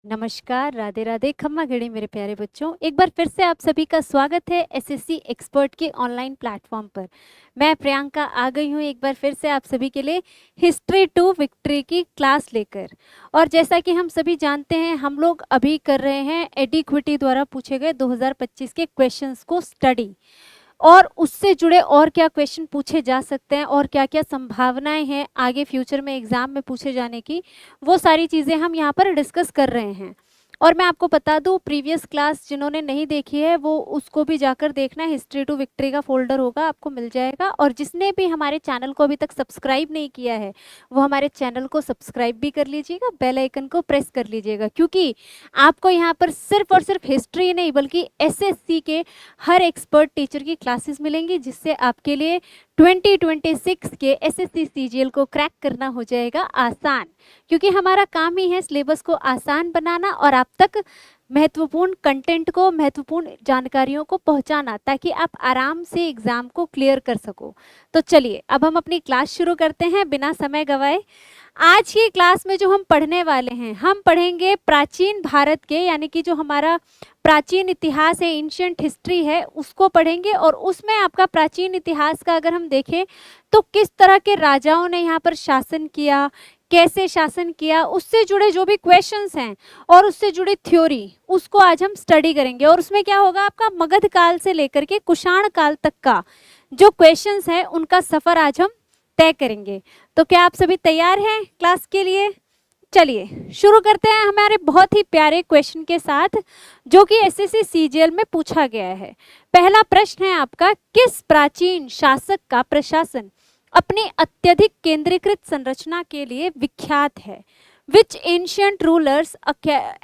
नमस्कार, राधे राधे, खम्मा घड़ी मेरे प्यारे बच्चों। एक बार फिर से आप सभी का स्वागत है एसएससी एक्सपर्ट के ऑनलाइन प्लेटफॉर्म पर। मैं प्रियंका आ गई हूँ एक बार फिर से आप सभी के लिए हिस्ट्री टू विक्ट्री की क्लास लेकर। और जैसा कि हम सभी जानते हैं, हम लोग अभी कर रहे हैं एडिक्विटी द्वारा पूछे गए 2025 के क्वेश्चंस को स्टडी, और उससे जुड़े और क्या क्वेश्चन पूछे जा सकते हैं और क्या क्या संभावनाएं हैं आगे फ्यूचर में एग्जाम में पूछे जाने की, वो सारी चीज़ें हम यहाँ पर डिस्कस कर रहे हैं। और मैं आपको बता दूं, प्रीवियस क्लास जिन्होंने नहीं देखी है वो उसको भी जाकर देखना है। हिस्ट्री टू विक्ट्री का फोल्डर होगा, आपको मिल जाएगा। और जिसने भी हमारे चैनल को अभी तक सब्सक्राइब नहीं किया है वो हमारे चैनल को सब्सक्राइब भी कर लीजिएगा, बेल आइकन को प्रेस कर लीजिएगा, क्योंकि आपको यहाँ पर सिर्फ और सिर्फ हिस्ट्री नहीं बल्कि एसएससी के हर एक्सपर्ट टीचर की क्लासेस मिलेंगी, जिससे आपके लिए 2026 के एसएससी सीजीएल को क्रैक करना हो जाएगा आसान। क्योंकि हमारा काम ही है सिलेबस को आसान बनाना और आप तक महत्वपूर्ण कंटेंट को, महत्वपूर्ण जानकारियों को पहुंचाना, ताकि आप आराम से एग्जाम को क्लियर कर सको। तो चलिए अब हम अपनी क्लास शुरू करते हैं बिना समय गवाए। आज की क्लास में जो हम पढ़ने वाले हैं, हम पढ़ेंगे प्राचीन भारत के, यानी कि जो हमारा प्राचीन इतिहास है, एंशिएंट हिस्ट्री है, उसको पढ़ेंगे। और उसमें आपका प्राचीन इतिहास का अगर हम देखें तो किस तरह के राजाओं ने यहाँ पर शासन किया, कैसे शासन किया, उससे जुड़े जो भी क्वेश्चंस हैं और उससे जुड़ी थ्योरी, उसको आज हम स्टडी करेंगे। और उसमें क्या होगा, आपका मगध काल से लेकर के कुषाण काल तक का जो क्वेश्चंस है उनका सफर आज हम तय करेंगे। तो क्या आप सभी तैयार हैं क्लास के लिए? चलिए शुरू करते हैं हमारे बहुत ही प्यारे क्वेश्चन के साथ, जो कि एसएससी सीजीएल में पूछा गया है। पहला प्रश्न है आपका, किस प्राचीन शासक का प्रशासन अपनी अत्यधिक केंद्रीकृत संरचना के लिए विख्यात है? Which ancient rulers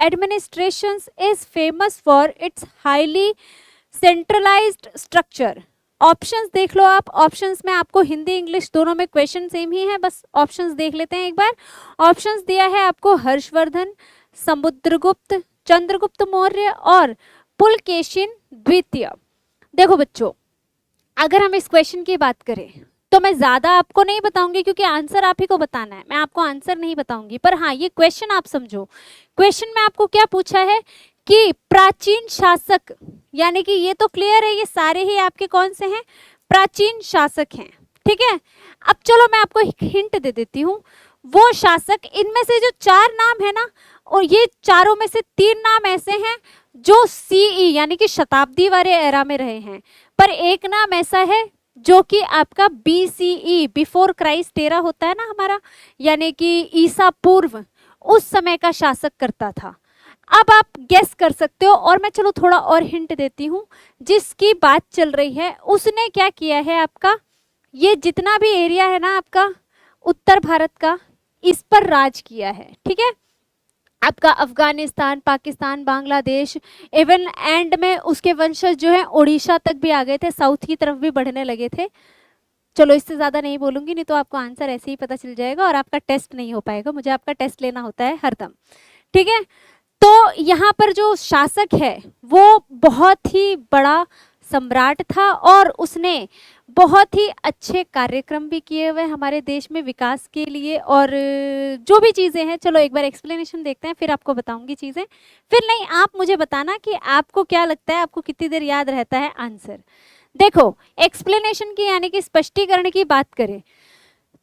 administration is famous for its highly centralized structure? Options देख लो आप। ऑप्शंस में आपको हिंदी इंग्लिश दोनों में क्वेश्चन सेम ही है, बस ऑप्शंस देख लेते हैं एक बार। ऑप्शंस दिया है आपको हर्षवर्धन, समुद्रगुप्त, चंद्रगुप्त मौर्य और पुलकेशिन द्वितीय। देखो बच्चों, अगर हम इस क्वेश्चन की बात करें तो मैं ज्यादा आपको नहीं बताऊंगी, क्योंकि आंसर आप ही को बताना है, मैं आपको आंसर नहीं बताऊंगी। पर हाँ, ये क्वेश्चन आप समझो। क्वेश्चन में आपको क्या पूछा है कि प्राचीन शासक, यानी कि ये तो क्लियर है, ये सारे ही आपके कौन से हैं, प्राचीन शासक हैं। ठीक है, अब चलो मैं आपको एक हिंट दे देती हूँ। वो शासक, इनमें से जो चार नाम है ना, और ये चारों में से तीन नाम ऐसे हैं जो सीई यानी कि शताब्दी वाले एरा में रहे हैं, पर एक नाम ऐसा है जो कि आपका बीसीई, बिफोर क्राइस्ट एरा होता है ना हमारा, यानी कि ईसा पूर्व, उस समय का शासक करता था। अब आप गेस कर सकते हो, और मैं चलो थोड़ा और हिंट देती हूँ। जिसकी बात चल रही है उसने क्या किया है, आपका ये जितना भी एरिया है ना आपका उत्तर भारत का, इस पर राज किया है। ठीक है, आपका अफगानिस्तान, पाकिस्तान, बांग्लादेश, इवन एंड में उसके वंशज जो है उड़ीसा तक भी आ गए थे, साउथ की तरफ भी बढ़ने लगे थे। चलो इससे ज़्यादा नहीं बोलूंगी, नहीं तो आपको आंसर ऐसे ही पता चल जाएगा और आपका टेस्ट नहीं हो पाएगा, मुझे आपका टेस्ट लेना होता है हरदम। ठीक है, तो यहाँ पर जो शासक है वो बहुत ही बड़ा सम्राट था, और उसने बहुत ही अच्छे कार्यक्रम भी किए हुए हमारे देश में विकास के लिए। और जो भी चीज़ें हैं, चलो एक बार एक्सप्लेनेशन देखते हैं, फिर आपको बताऊंगी चीज़ें। फिर नहीं, आप मुझे बताना कि आपको क्या लगता है, आपको कितनी देर याद रहता है आंसर। देखो, एक्सप्लेनेशन की यानी कि स्पष्टीकरण की बात करें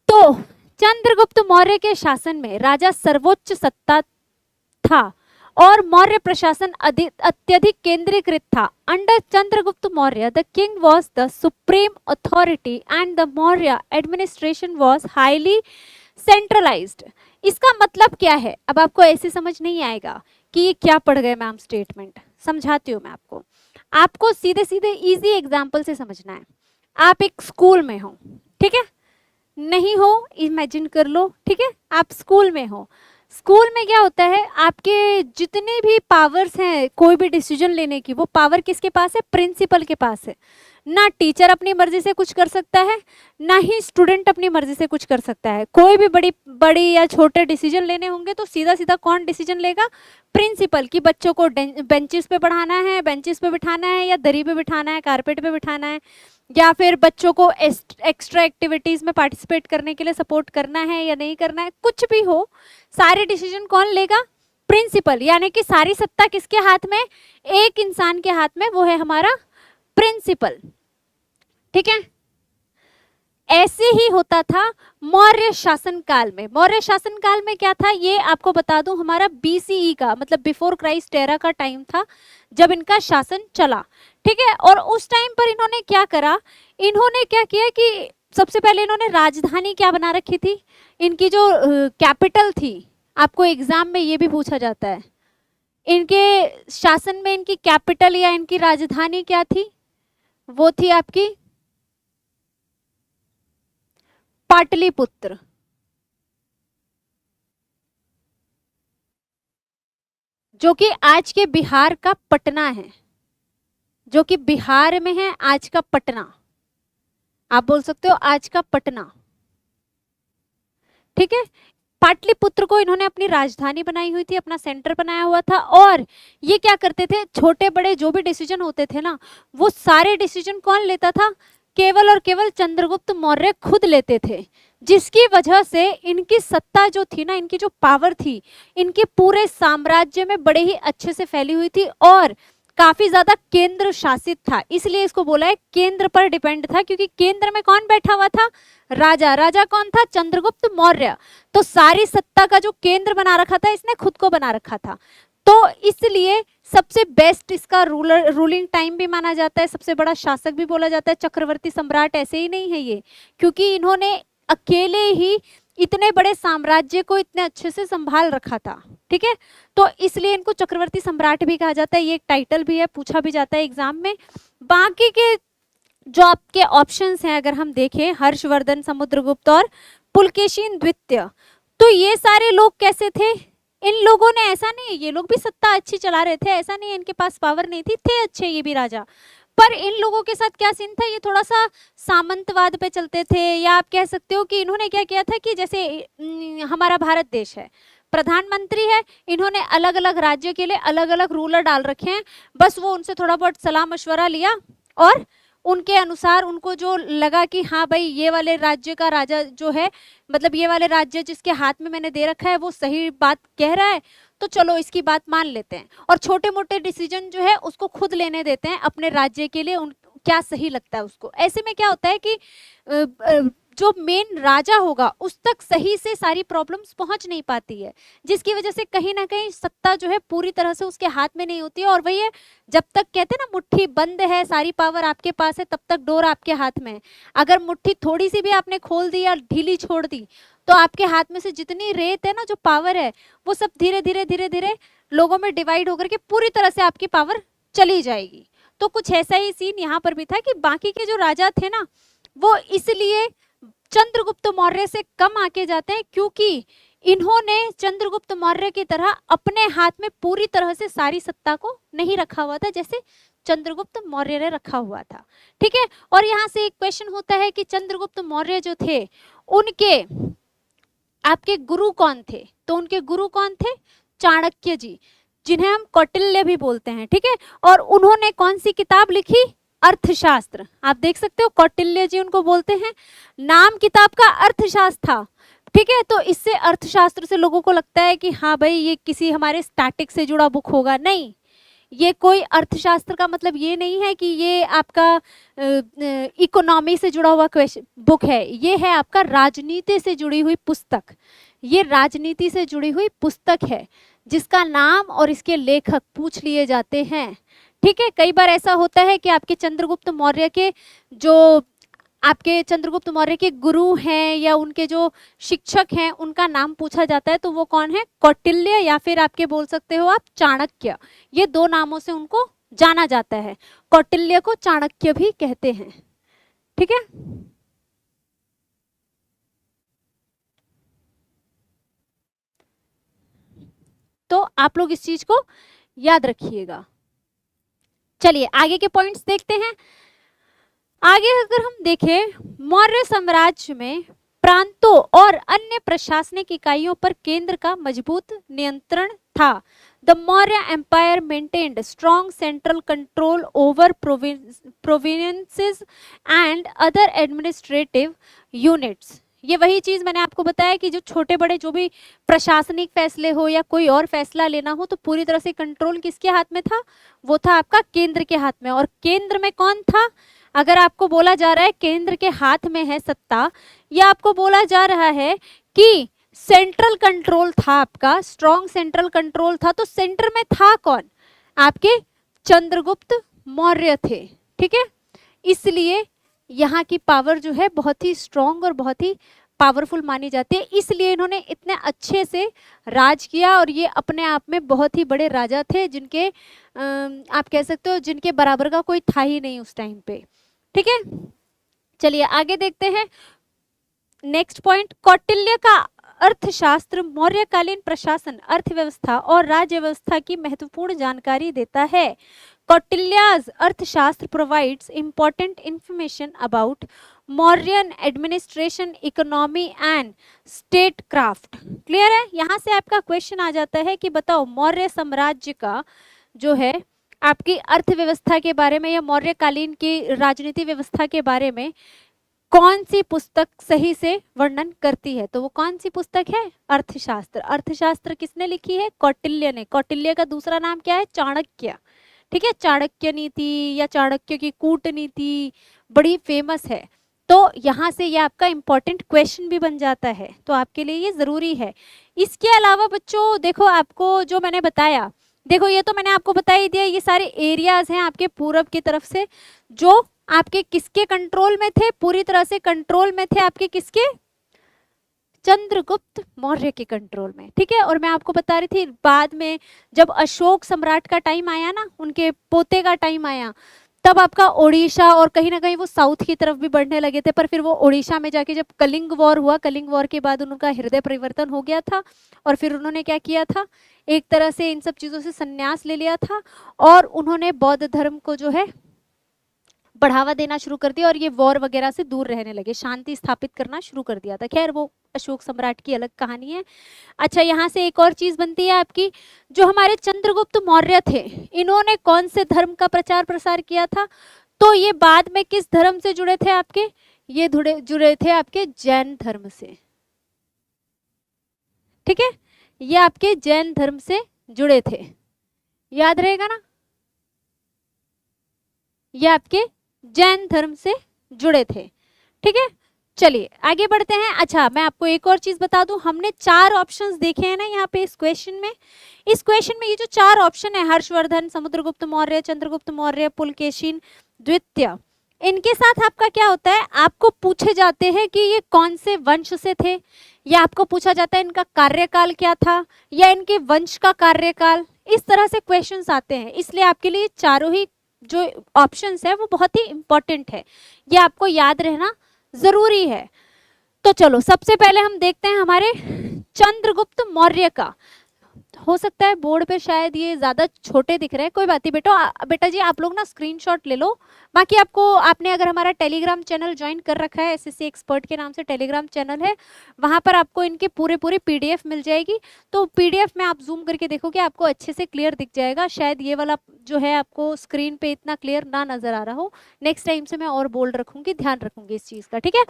तो चंद्रगुप्त मौर्य के शासन में राजा सर्वोच्च सत्ता था और मौर्य प्रशासन अत्यधिक केंद्रीकृत था। Under Chandragupta Maurya the king was the supreme authority and the Maurya administration was highly centralised. इसका मतलब क्या है? अब आपको ऐसे समझ नहीं आएगा कि ये क्या पढ़ गए मैम स्टेटमेंट, समझाती हूँ मैं आपको। आपको सीधे सीधे इजी एग्जाम्पल से समझना है। आप एक स्कूल में हो, ठीक है, नहीं हो इमेजिन कर लो, ठीक है, आप स्कूल में हो। स्कूल में क्या होता है, आपके जितने भी पावर्स हैं कोई भी डिसीजन लेने की, वो पावर किसके पास है? प्रिंसिपल के पास है। ना टीचर अपनी मर्जी से कुछ कर सकता है, ना ही स्टूडेंट अपनी मर्जी से कुछ कर सकता है। कोई भी बड़ी या छोटे डिसीजन लेने होंगे तो सीधा सीधा कौन डिसीजन लेगा? प्रिंसिपल। की बच्चों को बेंचेस पे पढ़ाना है, बेंचेस पे बिठाना है, या दरी पे बिठाना है, कारपेट पे बिठाना है, या फिर बच्चों को एक्स्ट्रा एक्टिविटीज में पार्टिसिपेट करने के लिए सपोर्ट करना है या नहीं करना है, कुछ भी हो, सारे डिसीजन कौन लेगा? प्रिंसिपल, यानी कि सारी सत्ता किसके हाथ में, एक इंसान के हाथ में, वो है हमारा प्रिंसिपल। ठीक है, ऐसे ही होता था मौर्य शासन काल में। मौर्य शासन काल में क्या था, ये आपको बता दूं, हमारा बीसीई का मतलब बिफोर क्राइस्ट एरा का टाइम था जब इनका शासन चला। ठीक है, और उस टाइम पर इन्होंने क्या करा, इन्होंने क्या किया कि सबसे पहले इन्होंने राजधानी क्या बना रखी थी, इनकी जो कैपिटल थी, आपको एग्जाम में ये भी पूछा जाता है, इनके शासन में इनकी कैपिटल या इनकी राजधानी क्या थी, वो थी आपकी पाटलिपुत्र, जो कि आज के बिहार का पटना है, जो कि बिहार में है आज का पटना, आप बोल सकते हो आज का पटना। ठीक है, पाटलिपुत्र को इन्होंने अपनी राजधानी बनाई हुई थी, अपना सेंटर बनाया हुआ था। और ये क्या करते थे, छोटे बड़े जो भी डिसीजन होते थे ना, वो सारे डिसीजन कौन लेता था, केवल और केवल चंद्रगुप्त मौर्य खुद लेते थे, जिसकी वजह से इनकी सत्ता जो थी ना, इनकी जो पावर थी, इनके पूरे साम्राज्य में बड़े ही अच्छे से फैली हुई थी और काफी ज्यादा केंद्र शासित था। इसलिए इसको बोला है केंद्र पर डिपेंड था, क्योंकि केंद्र में कौन बैठा हुआ था, राजा। राजा कौन था, चंद्रगुप्त मौर्य। तो सारी सत्ता का जो केंद्र बना रखा था, इसने खुद को बना रखा था। तो इसलिए सबसे बेस्ट इसका रूलिंग टाइम भी माना जाता है, सबसे बड़ा शासक भी बोला जाता है। चक्रवर्ती सम्राट ऐसे ही नहीं है ये, क्योंकि इन्होंने अकेले ही इतने बड़े साम्राज्य को इतने अच्छे से संभाल रखा था। ठीक है, तो इसलिए इनको चक्रवर्ती सम्राट भी कहा जाता है, ये एक टाइटल भी है, पूछा भी जाता है एग्जाम में। बाकी के जो आपके ऑप्शंस हैं अगर हम देखें, हर्षवर्धन, समुद्रगुप्त और पुलकेशिन द्वितीय, तो ये सारे लोग कैसे थे, इन लोगों ने, ऐसा नहीं ये लोग भी सत्ता अच्छी चला रहे थे, ऐसा नहीं इनके पास पावर नहीं थी, थे अच्छे ये भी राजा, पर इन लोगों के साथ क्या सीन था, ये थोड़ा सा सामंतवाद पे चलते थे, या आप कह सकते हो कि इन्होंने क्या किया था कि जैसे हमारा भारत देश है, प्रधानमंत्री है, इन्होंने अलग अलग राज्य के लिए अलग अलग रूलर डाल रखे हैं, बस वो उनसे थोड़ा बहुत सलाह मशवरा लिया और उनके अनुसार उनको जो लगा कि हाँ भाई ये वाले राज्य का राजा जो है, मतलब ये वाले राज्य जिसके हाथ में मैंने दे रखा है वो सही बात कह रहा है, तो चलो इसकी बात मान लेते हैं, और छोटे मोटे डिसीजन जो है उसको खुद लेने देते हैं अपने राज्य के लिए, क्या सही लगता है उसको। ऐसे में क्या होता है कि जो मेन राजा होगा उस तक सही से सारी प्रॉब्लम्स पहुंच नहीं पाती है, जिसकी वजह से कहीं ना कहीं सत्ता जो है पूरी तरह से उसके हाथ में नहीं होती है। और वही है, जब तक कहते हैं ना मुट्ठी बंद है, सारी पावर आपके पास है, तब तक डोर आपके हाथ में है। अगर मुट्ठी थोड़ी सी भी आपने खोल दी या ढीली छोड़ दी, तो आपके हाथ में से जितनी रेत है ना, जो पावर है, वो सब धीरे धीरे धीरे धीरे लोगों में डिवाइड होकर के पूरी तरह से आपकी पावर चली जाएगी। तो कुछ ऐसा ही सीन यहाँ पर भी था कि बाकी के जो राजा थे ना, वो इसलिए चंद्रगुप्त मौर्य से कम आके जाते हैं, क्योंकि इन्होंने चंद्रगुप्त मौर्य की तरह अपने हाथ में पूरी तरह से सारी सत्ता को नहीं रखा हुआ था, जैसे चंद्रगुप्त मौर्य ने रखा हुआ था। ठीक है, और यहाँ से एक क्वेश्चन होता है कि चंद्रगुप्त मौर्य जो थे, उनके आपके गुरु कौन थे, तो उनके गुरु कौन थे, चाणक्य जी, जिन्हें हम कौटिल्य भी बोलते हैं। ठीक है, और उन्होंने कौन सी किताब लिखी, अर्थशास्त्र। आप देख सकते हो कौटिल्य जी उनको बोलते हैं, नाम किताब का अर्थशास्त्र था। ठीक है, तो इससे अर्थशास्त्र से लोगों को लगता है कि हाँ भाई ये किसी हमारे स्टैटिक से जुड़ा बुक होगा, नहीं, ये कोई अर्थशास्त्र का मतलब ये नहीं है कि ये आपका इकोनॉमी से जुड़ा हुआ बुक है, ये है आपका राजनीति से जुड़ी हुई पुस्तक। ये राजनीति से जुड़ी हुई पुस्तक है जिसका नाम और इसके लेखक पूछ लिए जाते हैं। ठीक है, कई बार ऐसा होता है कि आपके चंद्रगुप्त मौर्य के जो आपके चंद्रगुप्त मौर्य के गुरु हैं या उनके जो शिक्षक हैं उनका नाम पूछा जाता है, तो वो कौन है, कौटिल्य या फिर आपके बोल सकते हो आप चाणक्य। ये दो नामों से उनको जाना जाता है, कौटिल्य को चाणक्य भी कहते हैं। ठीक है, तो आप लोग इस चीज को याद रखिएगा। चलिए आगे के पॉइंट्स देखते हैं। आगे अगर हम देखें, मौर्य साम्राज्य में प्रांतों और अन्य प्रशासनिक इकाइयों पर केंद्र का मजबूत नियंत्रण था। The Maurya empire maintained strong central control over provinces and other administrative units. ये वही चीज मैंने आपको बताया कि जो छोटे बड़े जो भी प्रशासनिक फैसले हो या कोई और फैसला लेना हो तो पूरी तरह से कंट्रोल किसके हाथ में था, वो था आपका केंद्र के हाथ में। और केंद्र में कौन था, अगर आपको बोला जा रहा है केंद्र के हाथ में है सत्ता, या आपको बोला जा रहा है कि सेंट्रल कंट्रोल था आपका, स्ट्रॉन्ग सेंट्रल कंट्रोल था, तो सेंटर में था कौन, आपके चंद्रगुप्त मौर्य थे। ठीक है, इसलिए यहाँ की पावर जो है बहुत ही स्ट्रॉन्ग और बहुत ही पावरफुल मानी जाती है, इसलिए इन्होंने इतने अच्छे से राज किया। और ये अपने आप में बहुत ही बड़े राजा थे, जिनके आप कह सकते हो जिनके बराबर का कोई था ही नहीं उस टाइम पे। ठीक है, चलिए आगे देखते हैं। नेक्स्ट पॉइंट, कौटिल्य का अर्थशास्त्र मौर्यकालीन प्रशासन, अर्थव्यवस्था और राज्य व्यवस्था की महत्वपूर्ण जानकारी देता है। Kautilya's अर्थशास्त्र provides important information about Mauryan administration, economy and statecraft. Clear है, यहाँ से आपका क्वेश्चन आ जाता है कि बताओ मौर्य साम्राज्य का जो है आपकी अर्थव्यवस्था के बारे में या मौर्यकालीन की राजनीति व्यवस्था के बारे में कौन सी पुस्तक सही से वर्णन करती है। तो वो कौन सी पुस्तक है, अर्थशास्त्र। अर्थशास्त्र किसने लिखी है, कौटिल्य ने। कौटिल्य का दूसरा नाम क्या है, चाणक्य। ठीक है, चाणक्य नीति या चाणक्य की कूटनीति बड़ी फेमस है। तो यहाँ से ये आपका इंपॉर्टेंट क्वेश्चन भी बन जाता है, तो आपके लिए ये जरूरी है। इसके अलावा बच्चों देखो, आपको जो मैंने बताया, देखो ये तो मैंने आपको बता ही दिया, ये सारे एरियाज हैं आपके पूरब की तरफ से जो आपके किसके कंट्रोल में थे, पूरी तरह से कंट्रोल में थे आपके किसके, चंद्रगुप्त मौर्य के कंट्रोल में। ठीक है, और मैं आपको बता रही थी बाद में जब अशोक सम्राट का टाइम आया ना, उनके पोते का टाइम आया, तब आपका ओडिशा और कहीं ना कहीं वो साउथ की तरफ भी बढ़ने लगे थे। पर फिर वो ओडिशा में जाके जब कलिंग वॉर हुआ, कलिंग वॉर के बाद उनका हृदय परिवर्तन हो गया था और फिर उन्होंने क्या किया था, एक तरह से इन सब चीज़ों से संन्यास ले लिया था और उन्होंने बौद्ध धर्म को जो है बढ़ावा देना शुरू कर दिया और ये वॉर वगैरह से दूर रहने लगे, शांति स्थापित करना शुरू कर दिया था। खैर वो अशोक सम्राट की अलग कहानी है। अच्छा, यहाँ से एक और चीज बनती है आपकी, जो हमारे चंद्रगुप्त मौर्य थे, इन्होंने कौन से धर्म का प्रचार प्रसार किया था, तो ये बाद में किस धर्म से जुड़े थे आपके, ये जुड़े थे आपके जैन धर्म से। ठीक है, ये आपके जैन धर्म से जुड़े थे, याद रहेगा ना, ये आपके जैन धर्म से जुड़े थे। ठीक है, चलिए आगे बढ़ते हैं। अच्छा, मैं आपको एक और चीज बता दूं, हमने 4 ऑप्शंस देखे हैं ना यहाँ पे इस क्वेश्चन में। इस क्वेश्चन में ये जो 4 ऑप्शन है, हर्षवर्धन, समुद्रगुप्त मौर्य, चंद्रगुप्त मौर्य, पुलकेशिन द्वितीय, इनके साथ आपका क्या होता है, आपको पूछे जाते हैं कि ये कौन से वंश से थे, या आपको पूछा जाता है इनका कार्यकाल क्या था, या इनके वंश का कार्यकाल, इस तरह से क्वेश्चंस आते हैं। इसलिए आपके लिए चारों ही जो ऑप्शंस है वो बहुत ही इंपॉर्टेंट है, ये आपको याद रहना जरूरी है। तो चलो सबसे पहले हम देखते हैं हमारे चंद्रगुप्त मौर्य का। हो सकता है बोर्ड पे शायद ये ज्यादा छोटे दिख रहे हैं, कोई बात नहीं बेटा जी, आप लोग ना स्क्रीनशॉट ले लो। बाकी आपने अगर हमारा टेलीग्राम चैनल ज्वाइन कर रखा है, एसएससी एक्सपर्ट के नाम से टेलीग्राम चैनल है, वहां पर आपको इनके पूरे पीडीएफ मिल जाएगी। तो पीडीएफ में आप जूम करके देखोगे, आपको अच्छे से क्लियर दिख जाएगा। शायद ये वाला जो है आपको स्क्रीन पे इतना क्लियर ना नजर आ रहा हो, नेक्स्ट टाइम से मैं और बोल्ड रखूंगी, ध्यान रखूंगी इस चीज का। ठीक है,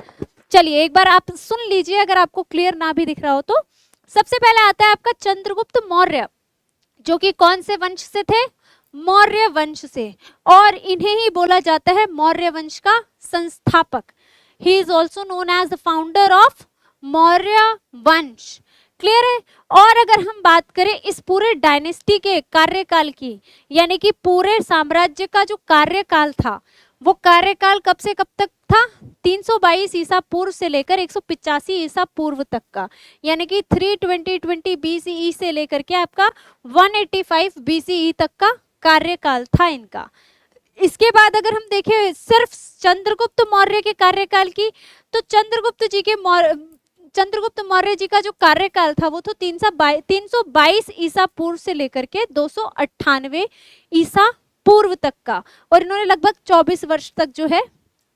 चलिए एक बार आप सुन लीजिए, अगर आपको क्लियर ना भी दिख रहा हो तो। सबसे पहले आता है आपका चंद्रगुप्त मौर्य, जो कि कौन से वंश से थे, मौर्य वंश से, और इन्हें ही बोला जाता है मौर्य वंश का संस्थापक। He is also known as the founder of Maurya वंश। क्लियर है। और अगर हम बात करें इस पूरे डायनेस्टी के कार्यकाल की, यानी कि पूरे साम्राज्य का जो कार्यकाल था, वो कार्यकाल कब से कब तक था, 322 ईसा पूर्व से लेकर 185 ईसा पूर्व तक का, यानी कि 320 BCE से लेकर के आपका 185 BCE तक का कार्यकाल था इनका। इसके बाद अगर हम देखें सिर्फ चंद्रगुप्त मौर्य के कार्यकाल की, तो चंद्रगुप्त मौर्य जी का जो कार्यकाल था वो तो 322 ईसा पूर्व से लेकर के 298 ईसा पूर्व तक का, और इन्होंने लगभग 24 वर्ष तक जो है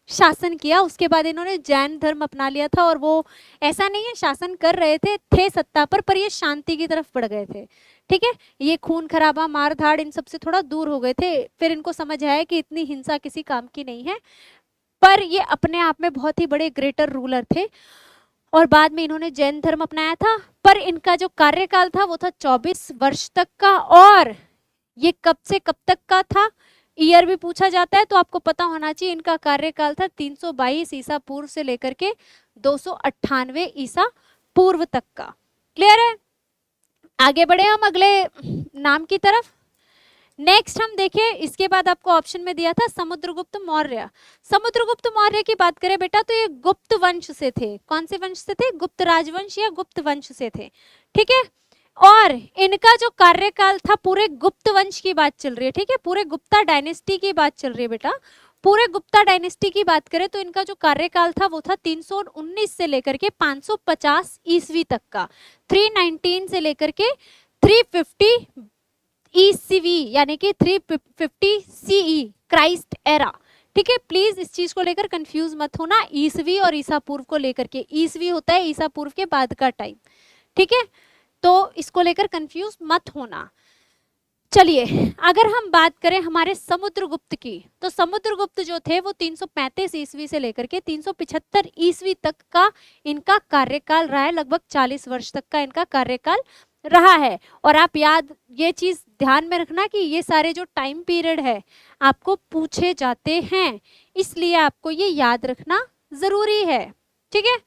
शासन किया। उसके बाद इन्होंने जैन धर्म अपना लिया था, और वो ऐसा नहीं है शासन कर रहे थे सत्ता पर ये शांति की तरफ बढ़ गए थे। ठीक है, ये खून खराबा मार धाड़ इन सबसे थोड़ा दूर हो गए थे। फिर इनको समझ आया कि इतनी हिंसा किसी काम की नहीं है, पर ये अपने आप में बहुत ही बड़े ग्रेटर रूलर थे। और बाद में इन्होंने जैन धर्म अपनाया था, पर इनका जो कार्यकाल था वो था 24 वर्ष तक का। और ये कब से कब तक का था, ईयर भी पूछा जाता है तो आपको पता होना चाहिए। इनका कार्यकाल था 322 ईसा पूर्व से लेकर के 298 ईसा पूर्व तक का। क्लियर है? आगे बढ़े हम अगले नाम की तरफ। नेक्स्ट हम देखिए, इसके बाद आपको ऑप्शन में दिया था समुद्रगुप्त मौर्य। समुद्रगुप्त मौर्य की बात करें बेटा तो ये गुप्त वंश से थे। कौन से वंश से थे? गुप्त राजवंश या गुप्त वंश से थे। ठीक है, और इनका जो कार्यकाल था, पूरे गुप्त वंश की बात चल रही है। ठीक है, पूरे गुप्ता डायनेस्टी की बात चल रही है बेटा। पूरे गुप्ता डायनेस्टी की बात करें तो इनका जो कार्यकाल था वो था 319 से लेकर के 550 ईस्वी तक का। 319 से लेकर के 350 ईसीवी यानी कि 350 सीई, क्राइस्ट एरा। ठीक है, प्लीज इस चीज को लेकर कंफ्यूज मत होना, ईसवी और ईसा पूर्व को लेकर के। ईसवी होता है ईसा पूर्व के बाद का टाइम। ठीक है, तो इसको लेकर कंफ्यूज मत होना। चलिए, अगर हम बात करें हमारे समुद्रगुप्त की, तो समुद्रगुप्त जो थे वो 335 ईस्वी से लेकर के 375 ईस्वी तक का इनका कार्यकाल रहा है। लगभग 40 वर्ष तक का इनका कार्यकाल रहा है। और आप याद ये चीज ध्यान में रखना कि ये सारे जो टाइम पीरियड है आपको पूछे जाते हैं, इसलिए आपको ये याद रखना जरूरी है। ठीक है,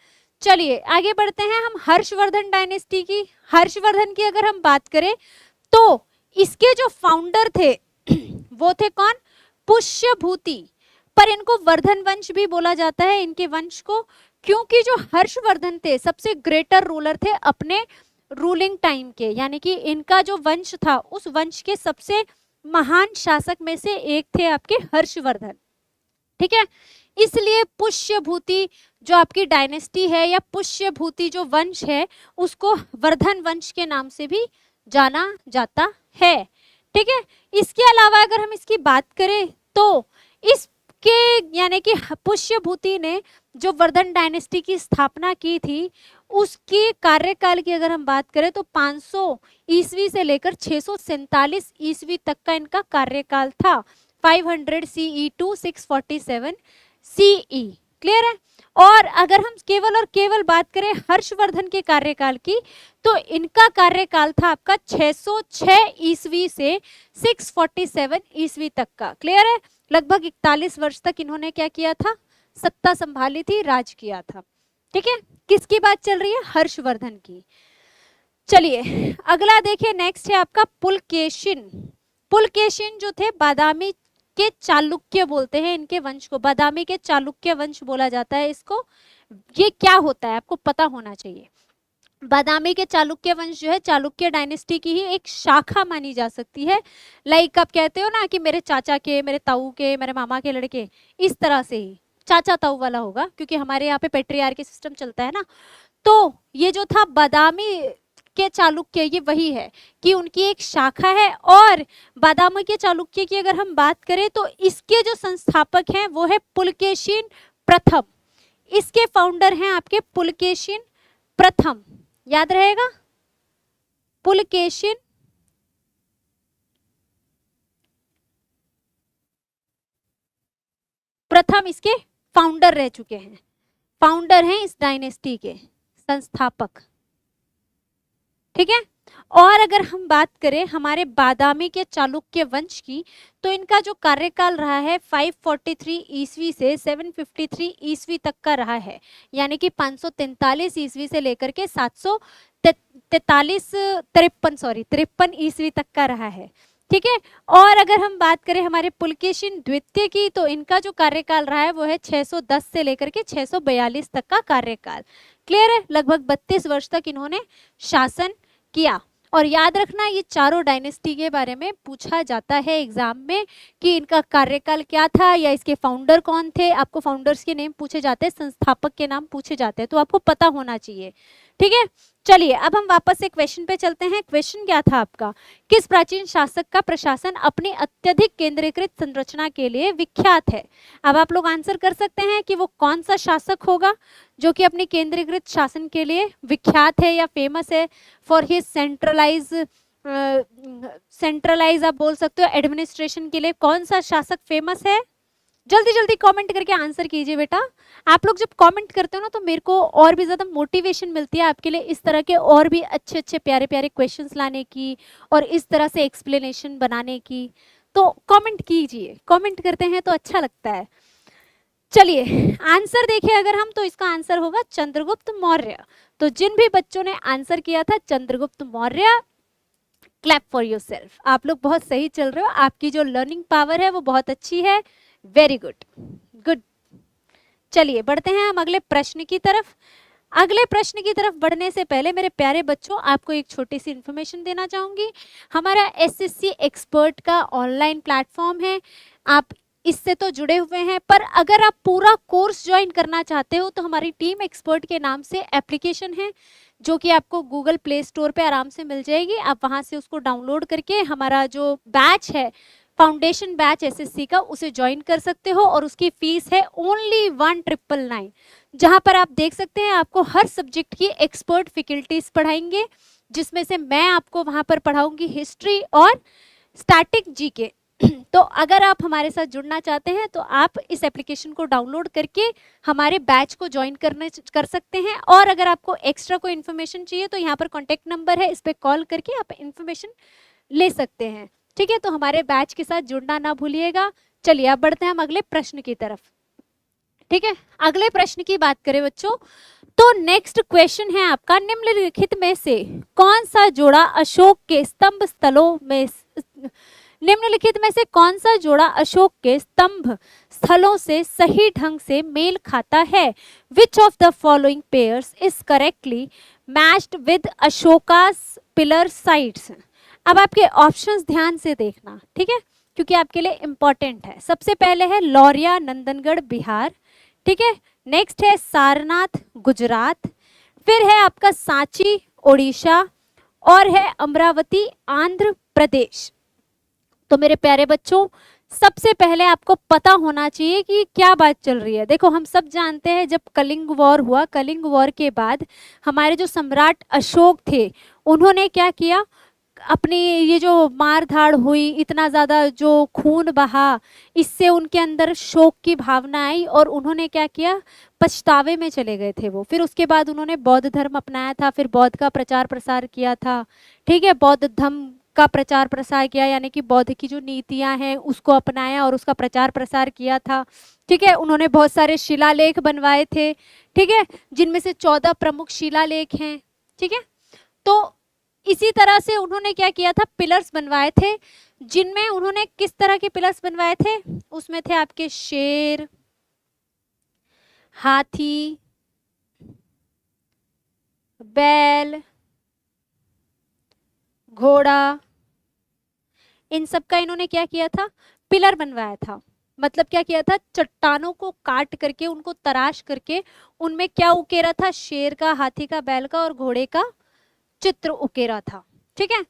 चलिए आगे बढ़ते हैं हम हर्षवर्धन डायनेस्टी की। हर्षवर्धन की अगर हम बात करें तो इसके जो फाउंडर थे वो थे कौन? पुष्यभूति। पर इनको वर्धन वंश भी बोला जाता है, इनके वंश को, क्योंकि जो हर्षवर्धन थे सबसे ग्रेटर रूलर थे अपने रूलिंग टाइम के। यानी कि इनका जो वंश था उस वंश के सबसे महान शासक में से एक थे आपके हर्षवर्धन। ठीक है, इसलिए पुष्यभूति जो आपकी डायनेस्टी है या पुष्यभूति जो वंश है उसको वर्धन वंश के नाम से भी जाना जाता है। ठीक है, इसके अलावा अगर हम इसकी बात करें तो इसके यानी कि पुष्यभूति ने जो वर्धन डायनेस्टी की स्थापना की थी उसके कार्यकाल की अगर हम बात करें तो 500 ईस्वी से लेकर 647 ईस्वी तक का इनका कार्यकाल था। 500 CE टू 647 CE। क्लियर है? और अगर हम केवल और केवल बात करें हर्षवर्धन के कार्यकाल की तो इनका कार्यकाल था आपका 606 ईस्वी से 647 ईस्वी तक का। क्लियर है? लगभग 41 वर्ष तक इन्होंने क्या किया था? सत्ता संभाली थी, राज किया था। ठीक है, किसकी बात चल रही है? हर्षवर्धन की। चलिए अगला देखिए, नेक्स्ट है आपका पुलकेशिन। पुलकेशिन जो थे बादामी के चालुक्य बोलते हैं इनके वंश को, बादामी के चालुक्य वंश बोला जाता है इसको। ये क्या होता है आपको पता होना चाहिए। बादामी के चालुक्य वंश जो है चालुक्य डायनेस्टी की ही एक शाखा मानी जा सकती है। लाइक आप कहते हो ना कि मेरे चाचा के, मेरे ताऊ के, मेरे मामा के लड़के, इस तरह से ही चाचा ताऊ वाला होगा, क्योंकि हमारे यहाँ पे पेट्रियार्की सिस्टम चलता है ना। तो ये जो था बादामी के चालुक्य, ये वही है कि उनकी एक शाखा है। और बादामी के चालुक्य की अगर हम बात करें तो इसके जो संस्थापक हैं वो है पुलकेशिन प्रथम। इसके फाउंडर हैं आपके पुलकेशिन प्रथम, याद रहेगा, पुलकेशिन प्रथम इसके फाउंडर रह चुके हैं, फाउंडर हैं इस डायनेस्टी के, संस्थापक। ठीक है, और अगर हम बात करें हमारे बादामी के चालुक्य वंश की तो इनका जो कार्यकाल रहा है 543 ईस्वी से 753 ईस्वी तक का रहा है। यानी कि 543 ईस्वी से लेकर के 743 ईस्वी तक का रहा है। ठीक है, और अगर हम बात करें हमारे पुलकेशिन द्वितीय की तो इनका जो कार्यकाल रहा है वो है 610 से लेकर के 642 तक का कार्यकाल। क्लियर है? लगभग 32 वर्ष तक इन्होंने शासन किया। और याद रखना ये चारों डायनेस्टी के बारे में पूछा जाता है एग्जाम में कि इनका कार्यकाल क्या था या इसके फाउंडर कौन थे। आपको फाउंडर्स के नेम पूछे जाते हैं, संस्थापक के नाम पूछे जाते हैं, तो आपको पता होना चाहिए। ठीक है, चलिए अब हम वापस से क्वेश्चन पे चलते हैं। क्वेश्चन क्या था आपका? किस प्राचीन शासक का प्रशासन अपनी अत्यधिक केंद्रीकृत संरचना के लिए विख्यात है? अब आप लोग आंसर कर सकते हैं कि वो कौन सा शासक होगा जो कि अपनी केंद्रीकृत शासन के लिए विख्यात है या फेमस है फॉर हिज सेंट्रलाइज आप बोल सकते हो एडमिनिस्ट्रेशन के लिए। कौन सा शासक फेमस है? जल्दी जल्दी कमेंट करके आंसर कीजिए बेटा। आप लोग जब कमेंट करते हो ना तो मेरे को और भी ज्यादा मोटिवेशन मिलती है आपके लिए इस तरह के और भी अच्छे अच्छे प्यारे प्यारे क्वेश्चंस लाने की और इस तरह से एक्सप्लेनेशन बनाने की। तो कमेंट कीजिए, कमेंट करते हैं तो अच्छा लगता है। चलिए आंसर देखिए अगर हम, तो इसका आंसर होगा चंद्रगुप्त मौर्य। तो जिन भी बच्चों ने आंसर किया था Chandragupta Maurya, clap for yourself, आप लोग बहुत सही चल रहे हो, आपकी जो लर्निंग पावर है वो बहुत अच्छी है। Very good, good. चलिए बढ़ते हैं हम अगले प्रश्न की तरफ। अगले प्रश्न की तरफ बढ़ने से पहले मेरे प्यारे बच्चों आपको एक छोटी सी इन्फॉर्मेशन देना चाहूंगी। हमारा एसएससी एक्सपर्ट का ऑनलाइन प्लेटफॉर्म है, आप इससे तो जुड़े हुए हैं, पर अगर आप पूरा कोर्स ज्वाइन करना चाहते हो तो हमारी टीम एक्सपर्ट के नाम से एप्लीकेशन है जो कि आपको गूगल प्ले स्टोर पे आराम से मिल जाएगी। आप वहां से उसको डाउनलोड करके हमारा जो बैच है फाउंडेशन बैच एसएससी का उसे ज्वाइन कर सकते हो और उसकी फीस है ओनली 1999, जहां पर आप देख सकते हैं आपको हर सब्जेक्ट की एक्सपर्ट फैकल्टीज पढ़ाएंगे, जिसमें से मैं आपको वहां पर पढ़ाऊंगी हिस्ट्री और स्टैटिक जीके। तो अगर आप हमारे साथ जुड़ना चाहते हैं तो आप इस एप्लीकेशन को डाउनलोड करके हमारे बैच को ज्वाइन कर सकते हैं। और अगर आपको एक्स्ट्रा कोई इन्फॉर्मेशन चाहिए तो यहाँ पर कॉन्टेक्ट नंबर है, इस पर कॉल करके आप इन्फॉर्मेशन ले सकते हैं। ठीक है, तो हमारे बैच के साथ जुड़ना ना भूलिएगा। चलिए अब बढ़ते हैं हम अगले प्रश्न की तरफ। ठीक है, अगले प्रश्न की बात करें बच्चों तो नेक्स्ट क्वेश्चन है आपका, निम्नलिखित में से कौन सा जोड़ा अशोक के स्तंभ स्थलों में, निम्नलिखित में से कौन सा जोड़ा अशोक के स्तंभ स्थलों से सही ढंग से मेल खाता है? Which of the following pairs is correctly matched with Ashoka's pillar sites? अब आपके ऑप्शंस ध्यान से देखना, ठीक है, क्योंकि आपके लिए इंपॉर्टेंट है। सबसे पहले है लौरिया नंदनगढ़ बिहार, ठीक है, नेक्स्ट है सारनाथ गुजरात, फिर है आपका सांची ओडिशा और है अमरावती आंध्र प्रदेश। तो मेरे प्यारे बच्चों सबसे पहले आपको पता होना चाहिए कि क्या बात चल रही है। देखो हम सब जानते हैं जब कलिंग वॉर हुआ, कलिंग वॉर के बाद हमारे जो सम्राट अशोक थे उन्होंने क्या किया, अपनी ये जो मार धाड़ हुई, इतना ज़्यादा जो खून बहा, इससे उनके अंदर शोक की भावना आई और उन्होंने क्या किया, पछतावे में चले गए थे वो। फिर उसके बाद उन्होंने बौद्ध धर्म अपनाया था, फिर बौद्ध का प्रचार प्रसार किया था, ठीक है, बौद्ध धर्म का प्रचार प्रसार किया, यानी कि बौद्ध की जो नीतियां हैं उसको अपनाया और उसका प्रचार प्रसार किया था। ठीक है, उन्होंने बहुत सारे शिलालेख बनवाए थे, ठीक है, जिनमें से 14 प्रमुख शिलालेख हैं। ठीक है, तो इसी तरह से उन्होंने क्या किया था, पिलर्स बनवाए थे, जिनमें उन्होंने किस तरह के पिलर्स बनवाए थे, उसमें थे आपके शेर, हाथी, बैल, घोड़ा, इन सब का इन्होंने क्या किया था, पिलर बनवाया था। मतलब क्या किया था, चट्टानों को काट करके उनको तराश करके उनमें क्या उकेरा था, शेर का, हाथी का, बैल का और घोड़े का चित्र उकेरा था। ठीक है,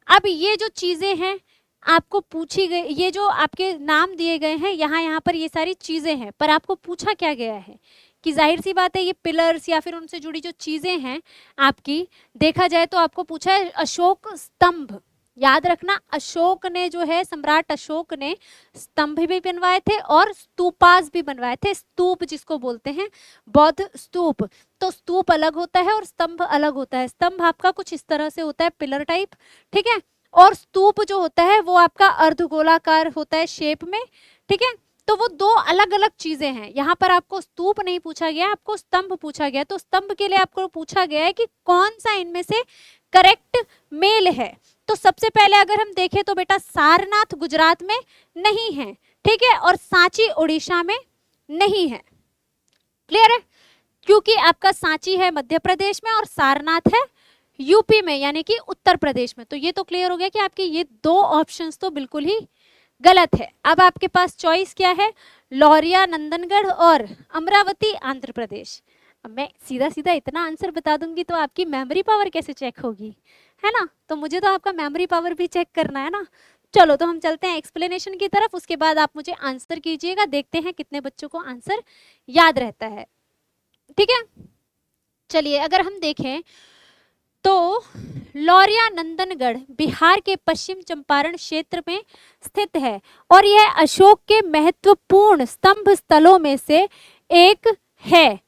अब ये जो चीजें हैं आपको पूछी गई, ये जो आपके नाम दिए गए हैं यहाँ पर ये सारी चीजें हैं, पर आपको पूछा क्या गया है कि जाहिर सी बात है ये पिलर्स या फिर उनसे जुड़ी जो चीजें हैं आपकी, देखा जाए तो आपको पूछा है अशोक स्तंभ। याद रखना अशोक ने जो है, सम्राट अशोक ने स्तंभ भी बनवाए थे और स्तूपास भी बनवाए थे, स्तूप जिसको बोलते हैं, बौद्ध स्तूप। तो स्तूप अलग होता है और स्तंभ अलग होता है। स्तंभ आपका कुछ इस तरह से होता है, पिलर टाइप, ठीक है, और स्तूप जो होता है वो आपका अर्धगोलाकार होता है शेप में। ठीक है, तो वो दो अलग अलग चीजें हैं। यहाँ पर आपको स्तूप नहीं पूछा गया, आपको स्तंभ पूछा गया। तो स्तंभ के लिए आपको पूछा गया है कि कौन सा इनमें से करेक्ट मेल है। तो सबसे पहले अगर हम देखें तो बेटा सारनाथ गुजरात में नहीं है, ठीक है, और सांची उड़ीसा में नहीं है। क्लियर है, क्योंकि आपका सांची है मध्य प्रदेश में और सारनाथ है यूपी में, यानी कि उत्तर प्रदेश में। तो ये तो क्लियर हो गया कि आपके ये दो ऑप्शंस तो बिल्कुल ही गलत है। अब आपके पास चॉइस क्या है, लौरिया नंदनगढ़ और अमरावती आंध्र प्रदेश। अब मैं सीधा सीधा इतना आंसर बता दूंगी तो आपकी मेमोरी पावर कैसे चेक होगी, है ना, तो मुझे तो आपका मेमोरी पावर भी चेक करना है ना। चलो तो हम चलते हैं एक्सप्लेनेशन की तरफ, उसके बाद आप मुझे आंसर कीजिएगा, देखते हैं कितने बच्चों को आंसर याद रहता है। ठीक है, चलिए अगर हम देखें तो लौरिया नंदनगढ़ बिहार के पश्चिम चंपारण क्षेत्र में स्थित है और यह अशोक के महत्वपूर्ण स्तंभ स्थलों में से एक है।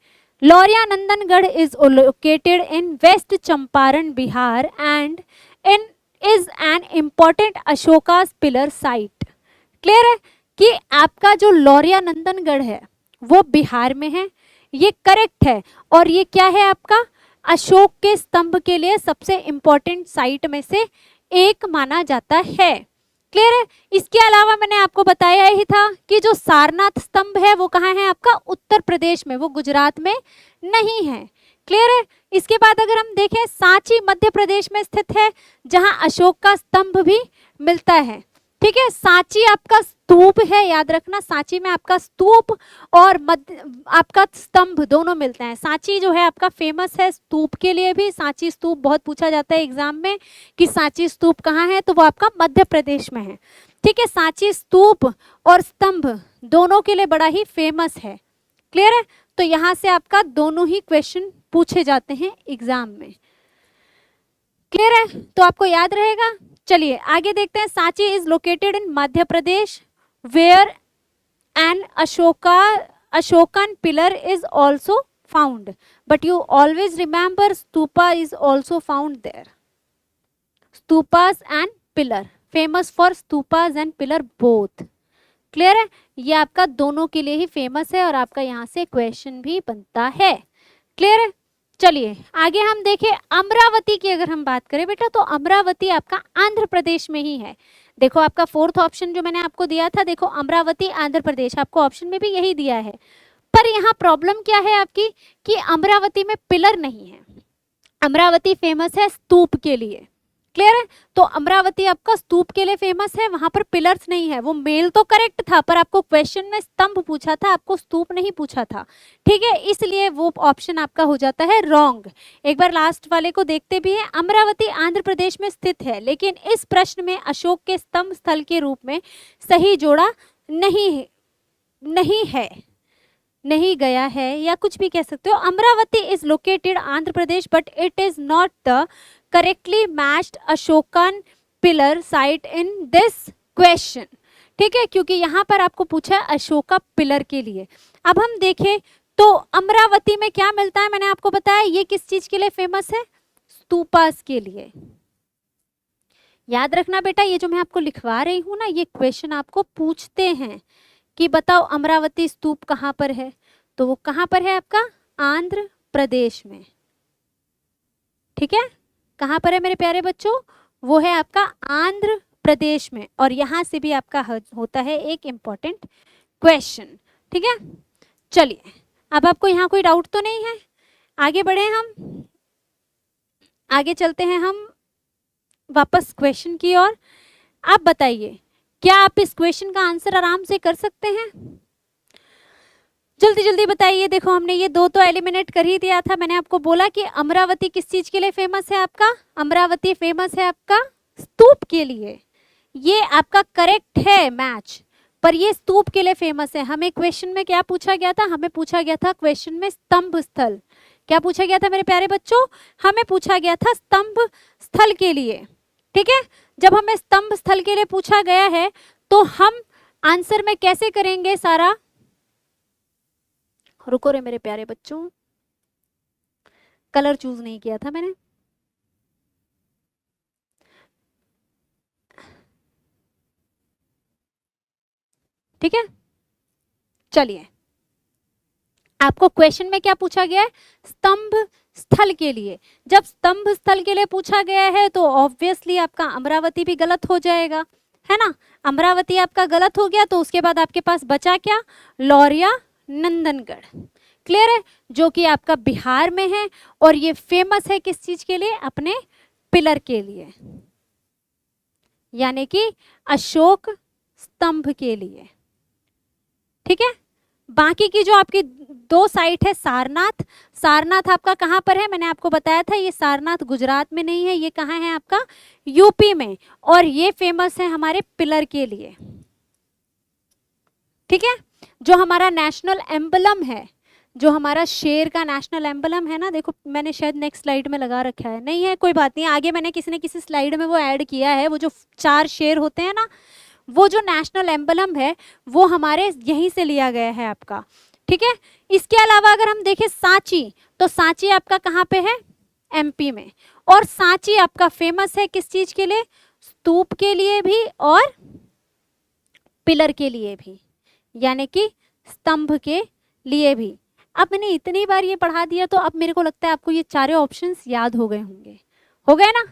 Lauriya Nandangarh is located in West Champaran, Bihar and is an important Ashoka's pillar site। Clear है कि आपका जो लौरिया नंदनगढ़ है वो बिहार में है, ये करेक्ट है। और ये क्या है आपका अशोक के स्तंभ के लिए सबसे इंपॉर्टेंट साइट में से एक माना जाता है। क्लियर है। इसके अलावा मैंने आपको बताया ही था कि जो सारनाथ स्तंभ है वो कहाँ है आपका उत्तर प्रदेश में, वो गुजरात में नहीं है। क्लियर है। इसके बाद अगर हम देखें सांची मध्य प्रदेश में स्थित है जहां अशोक का स्तंभ भी मिलता है। ठीक है, सांची आपका स्तूप है, याद रखना सांची में आपका स्तूप और आपका स्तंभ दोनों मिलते हैं। सांची जो है आपका फेमस है स्तूप के लिए भी, सांची स्तूप बहुत पूछा जाता है एग्जाम में कि सांची स्तूप कहाँ है, तो वो आपका मध्य प्रदेश में है। ठीक है, सांची स्तूप और स्तंभ दोनों के लिए बड़ा ही फेमस है। क्लियर है, तो यहाँ से आपका दोनों ही क्वेश्चन पूछे जाते हैं एग्जाम में। क्लियर है, तो आपको याद रहेगा। चलिए आगे देखते हैं। Sanchi is located in Madhya Pradesh where an Ashokan pillar is also found, but you always remember stupa is also found there. Stupas and pillar, famous for stupas and pillar both. Clear है, ये आपका दोनों के लिए ही फेमस है और आपका यहाँ से क्वेश्चन भी बनता है। क्लियर है, चलिए आगे हम देखें अमरावती की अगर हम बात करें बेटा, तो अमरावती आपका आंध्र प्रदेश में ही है। देखो आपका फोर्थ ऑप्शन जो मैंने आपको दिया था, देखो अमरावती आंध्र प्रदेश, आपको ऑप्शन में भी यही दिया है। पर यहाँ प्रॉब्लम क्या है आपकी कि अमरावती में पिलर नहीं है। अमरावती फेमस है स्तूप के लिए। क्लियर है, तो अमरावती आपका स्तूप के लिए फेमस है, वहां पर पिलर्स नहीं है। वो मेल तो करेक्ट था पर आपको क्वेश्चन में स्तंभ पूछा था, आपको स्तूप नहीं पूछा था। ठीक है, इसलिए वो ऑप्शन आपका हो जाता है रॉन्ग। एक बार लास्ट वाले को देखते भी हैं। अमरावती आंध्र प्रदेश में स्थित है, लेकिन इस प्रश्न में अशोक के स्तंभ स्थल के रूप में सही जोड़ा नहीं गया है, या कुछ भी कह सकते हो। Amravati is located Andhra Pradesh but it is not the correctly matched Ashokan pillar site in this question. ठीक है, क्योंकि यहाँ पर आपको पूछा है अशोका पिलर के लिए। अब हम देखें तो अमरावती में क्या मिलता है, मैंने आपको बताया ये किस चीज के लिए फेमस है, स्तूपास के लिए। याद रखना बेटा, ये जो मैं आपको लिखवा रही हूँ ना, ये क्वेश्चन आपको पूछते हैं कि बताओ अमरावती स्तूप कहाँ पर है, तो वो कहाँ पर है आपका आंध्र प्रदेश में। ठीक है, कहाँ पर है मेरे प्यारे बच्चों, वो है आपका आंध्र प्रदेश में। और यहाँ से भी आपका होता है एक इम्पॉर्टेंट क्वेश्चन। ठीक है, चलिए अब आपको यहाँ कोई डाउट तो नहीं है, आगे बढ़े हम, आगे चलते हैं हम वापस क्वेश्चन की ओर। आप बताइए क्या आप इस क्वेश्चन का आंसर आराम से कर सकते हैं, जल्दी जल्दी बताइए। देखो हमने ये दो तो एलिमिनेट कर ही दिया था। मैंने आपको बोला कि अमरावती किस चीज के लिए फेमस है आपका, अमरावती फेमस है आपका स्तूप के लिए। ये आपका करेक्ट है मैच, पर ये स्तूप के लिए फेमस है। हमें क्वेश्चन में क्या पूछा गया था, हमें पूछा गया था क्वेश्चन में स्तंभ स्थल। क्या पूछा गया था मेरे प्यारे बच्चों, हमें पूछा गया था स्तंभ स्थल के लिए। ठीक है, जब हमें स्तंभ स्थल के लिए पूछा गया है तो हम आंसर में कैसे करेंगे सारा, रुको रे मेरे प्यारे बच्चों, कलर चूज नहीं किया था मैंने। ठीक है, चलिए आपको क्वेश्चन में क्या पूछा गया है, स्तंभ स्थल के लिए। जब स्तंभ स्थल के लिए पूछा गया है तो ऑब्वियसली आपका अमरावती भी गलत हो जाएगा, है ना। अमरावती आपका गलत हो गया तो उसके बाद आपके पास बचा क्या, लौरिया नंदनगढ़। क्लियर है, जो कि आपका बिहार में है और ये फेमस है किस चीज के लिए, अपने पिलर के लिए, यानी कि अशोक स्तंभ के लिए। ठीक है, बाकी की जो आपकी दो साइट है, सारनाथ, सारनाथ आपका कहाँ पर है, मैंने आपको बताया था ये सारनाथ गुजरात में नहीं है, ये कहाँ है आपका यूपी में, और ये फेमस है हमारे पिलर के लिए। ठीक है, जो हमारा नेशनल एम्बलम है जो हमारा शेर का नेशनल एम्बलम है ना, देखो मैंने शायद नेक्स्ट स्लाइड में लगा रखा है, नहीं है कोई बात नहीं, आगे मैंने किसी न किसी स्लाइड में वो ऐड किया है। वो जो 4 शेर होते हैं ना, वो जो नेशनल एम्बलम है वो हमारे यहीं से लिया गया है आपका, ठीक है। इसके अलावा अगर हम देखें सांची, तो सांची आपका कहाँ पे है, एमपी में। और सांची आपका फेमस है किस चीज के लिए, स्तूप के लिए भी और पिलर के लिए भी, यानी कि स्तंभ के लिए भी। अब मैंने इतनी बार ये पढ़ा दिया तो अब मेरे को लगता है आपको ये चारों ऑप्शंस याद हो गए होंगे, हो गए ना।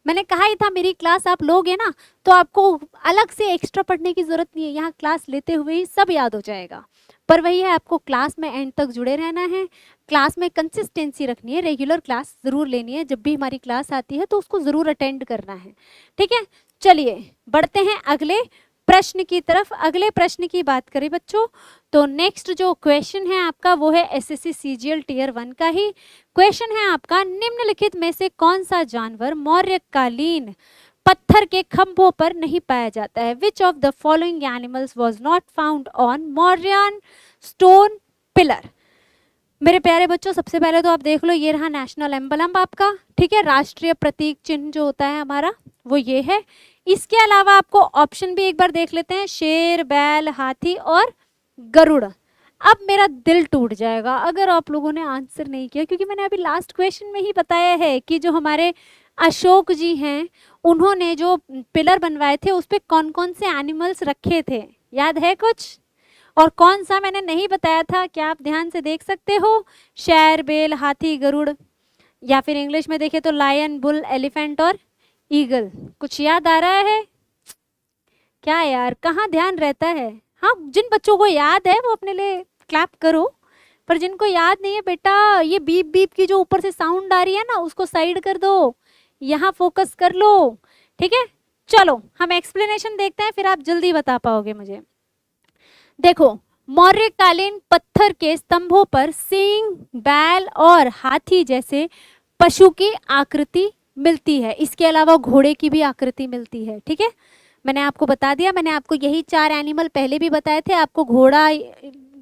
मैंने कहा ही था मेरी क्लास आप लोगे ना तो आपको अलग से एक्स्ट्रा पढ़ने की जरूरत नहीं है, यहाँ क्लास लेते हुए ही सब याद हो जाएगा। पर वही है, आपको क्लास में एंड तक जुड़े रहना है, क्लास में कंसिस्टेंसी रखनी है, रेगुलर क्लास जरूर लेनी है, जब भी हमारी क्लास आती है तो उसको जरूर अटेंड करना है, ठीक है। चलिए बढ़ते हैं अगले प्रश्न की तरफ। अगले प्रश्न की बात करें बच्चों, तो नेक्स्ट जो क्वेश्चन है आपका वो है एसएससी सीजीएल टियर 1 का ही क्वेश्चन है आपका। निम्नलिखित में से कौन सा जानवर मौर्यकालीन पत्थर के खंभों पर नहीं पाया जाता है। Which of the following animals was not found on Mauryan stone pillar. मेरे प्यारे बच्चों, सबसे पहले तो आप देख लो, ये रहा नेशनल एम्बलम आपका, ठीक है, राष्ट्रीय प्रतीक चिन्ह जो होता है हमारा वो ये है। इसके अलावा आपको ऑप्शन भी एक बार देख लेते हैं, शेर, बैल, हाथी और गरुड़। अब मेरा दिल टूट जाएगा अगर आप लोगों ने आंसर नहीं किया, क्योंकि मैंने अभी लास्ट क्वेश्चन में ही बताया है कि जो हमारे अशोक जी हैं उन्होंने जो पिलर बनवाए थे उस पर कौन कौन से एनिमल्स रखे थे, याद है कुछ? और कौन सा मैंने नहीं बताया था, क्या आप ध्यान से देख सकते हो? शेर, बैल, हाथी, गरुड़, या फिर इंग्लिश में देखें तो लायन, बुल, एलिफेंट और ईगल। कुछ याद आ रहा है क्या यार, कहाँ ध्यान रहता है? हाँ, जिन बच्चों को याद है वो अपने लिए क्लैप करो, पर जिनको याद नहीं है बेटा, ये बीप बीप की जो ऊपर से साउंड आ रही है ना उसको साइड कर दो, यहाँ फोकस कर लो, ठीक है। चलो हम एक्सप्लेनेशन देखते हैं, फिर आप जल्दी बता पाओगे मुझे। देखो, मौर्यकालीन पत्थर के स्तंभों पर सींग, बैल और हाथी जैसे पशु की आकृति मिलती है। इसके अलावा घोड़े की भी आकृति मिलती है, ठीक है। मैंने आपको बता दिया, मैंने आपको यही 4 एनिमल पहले भी बताए थे, आपको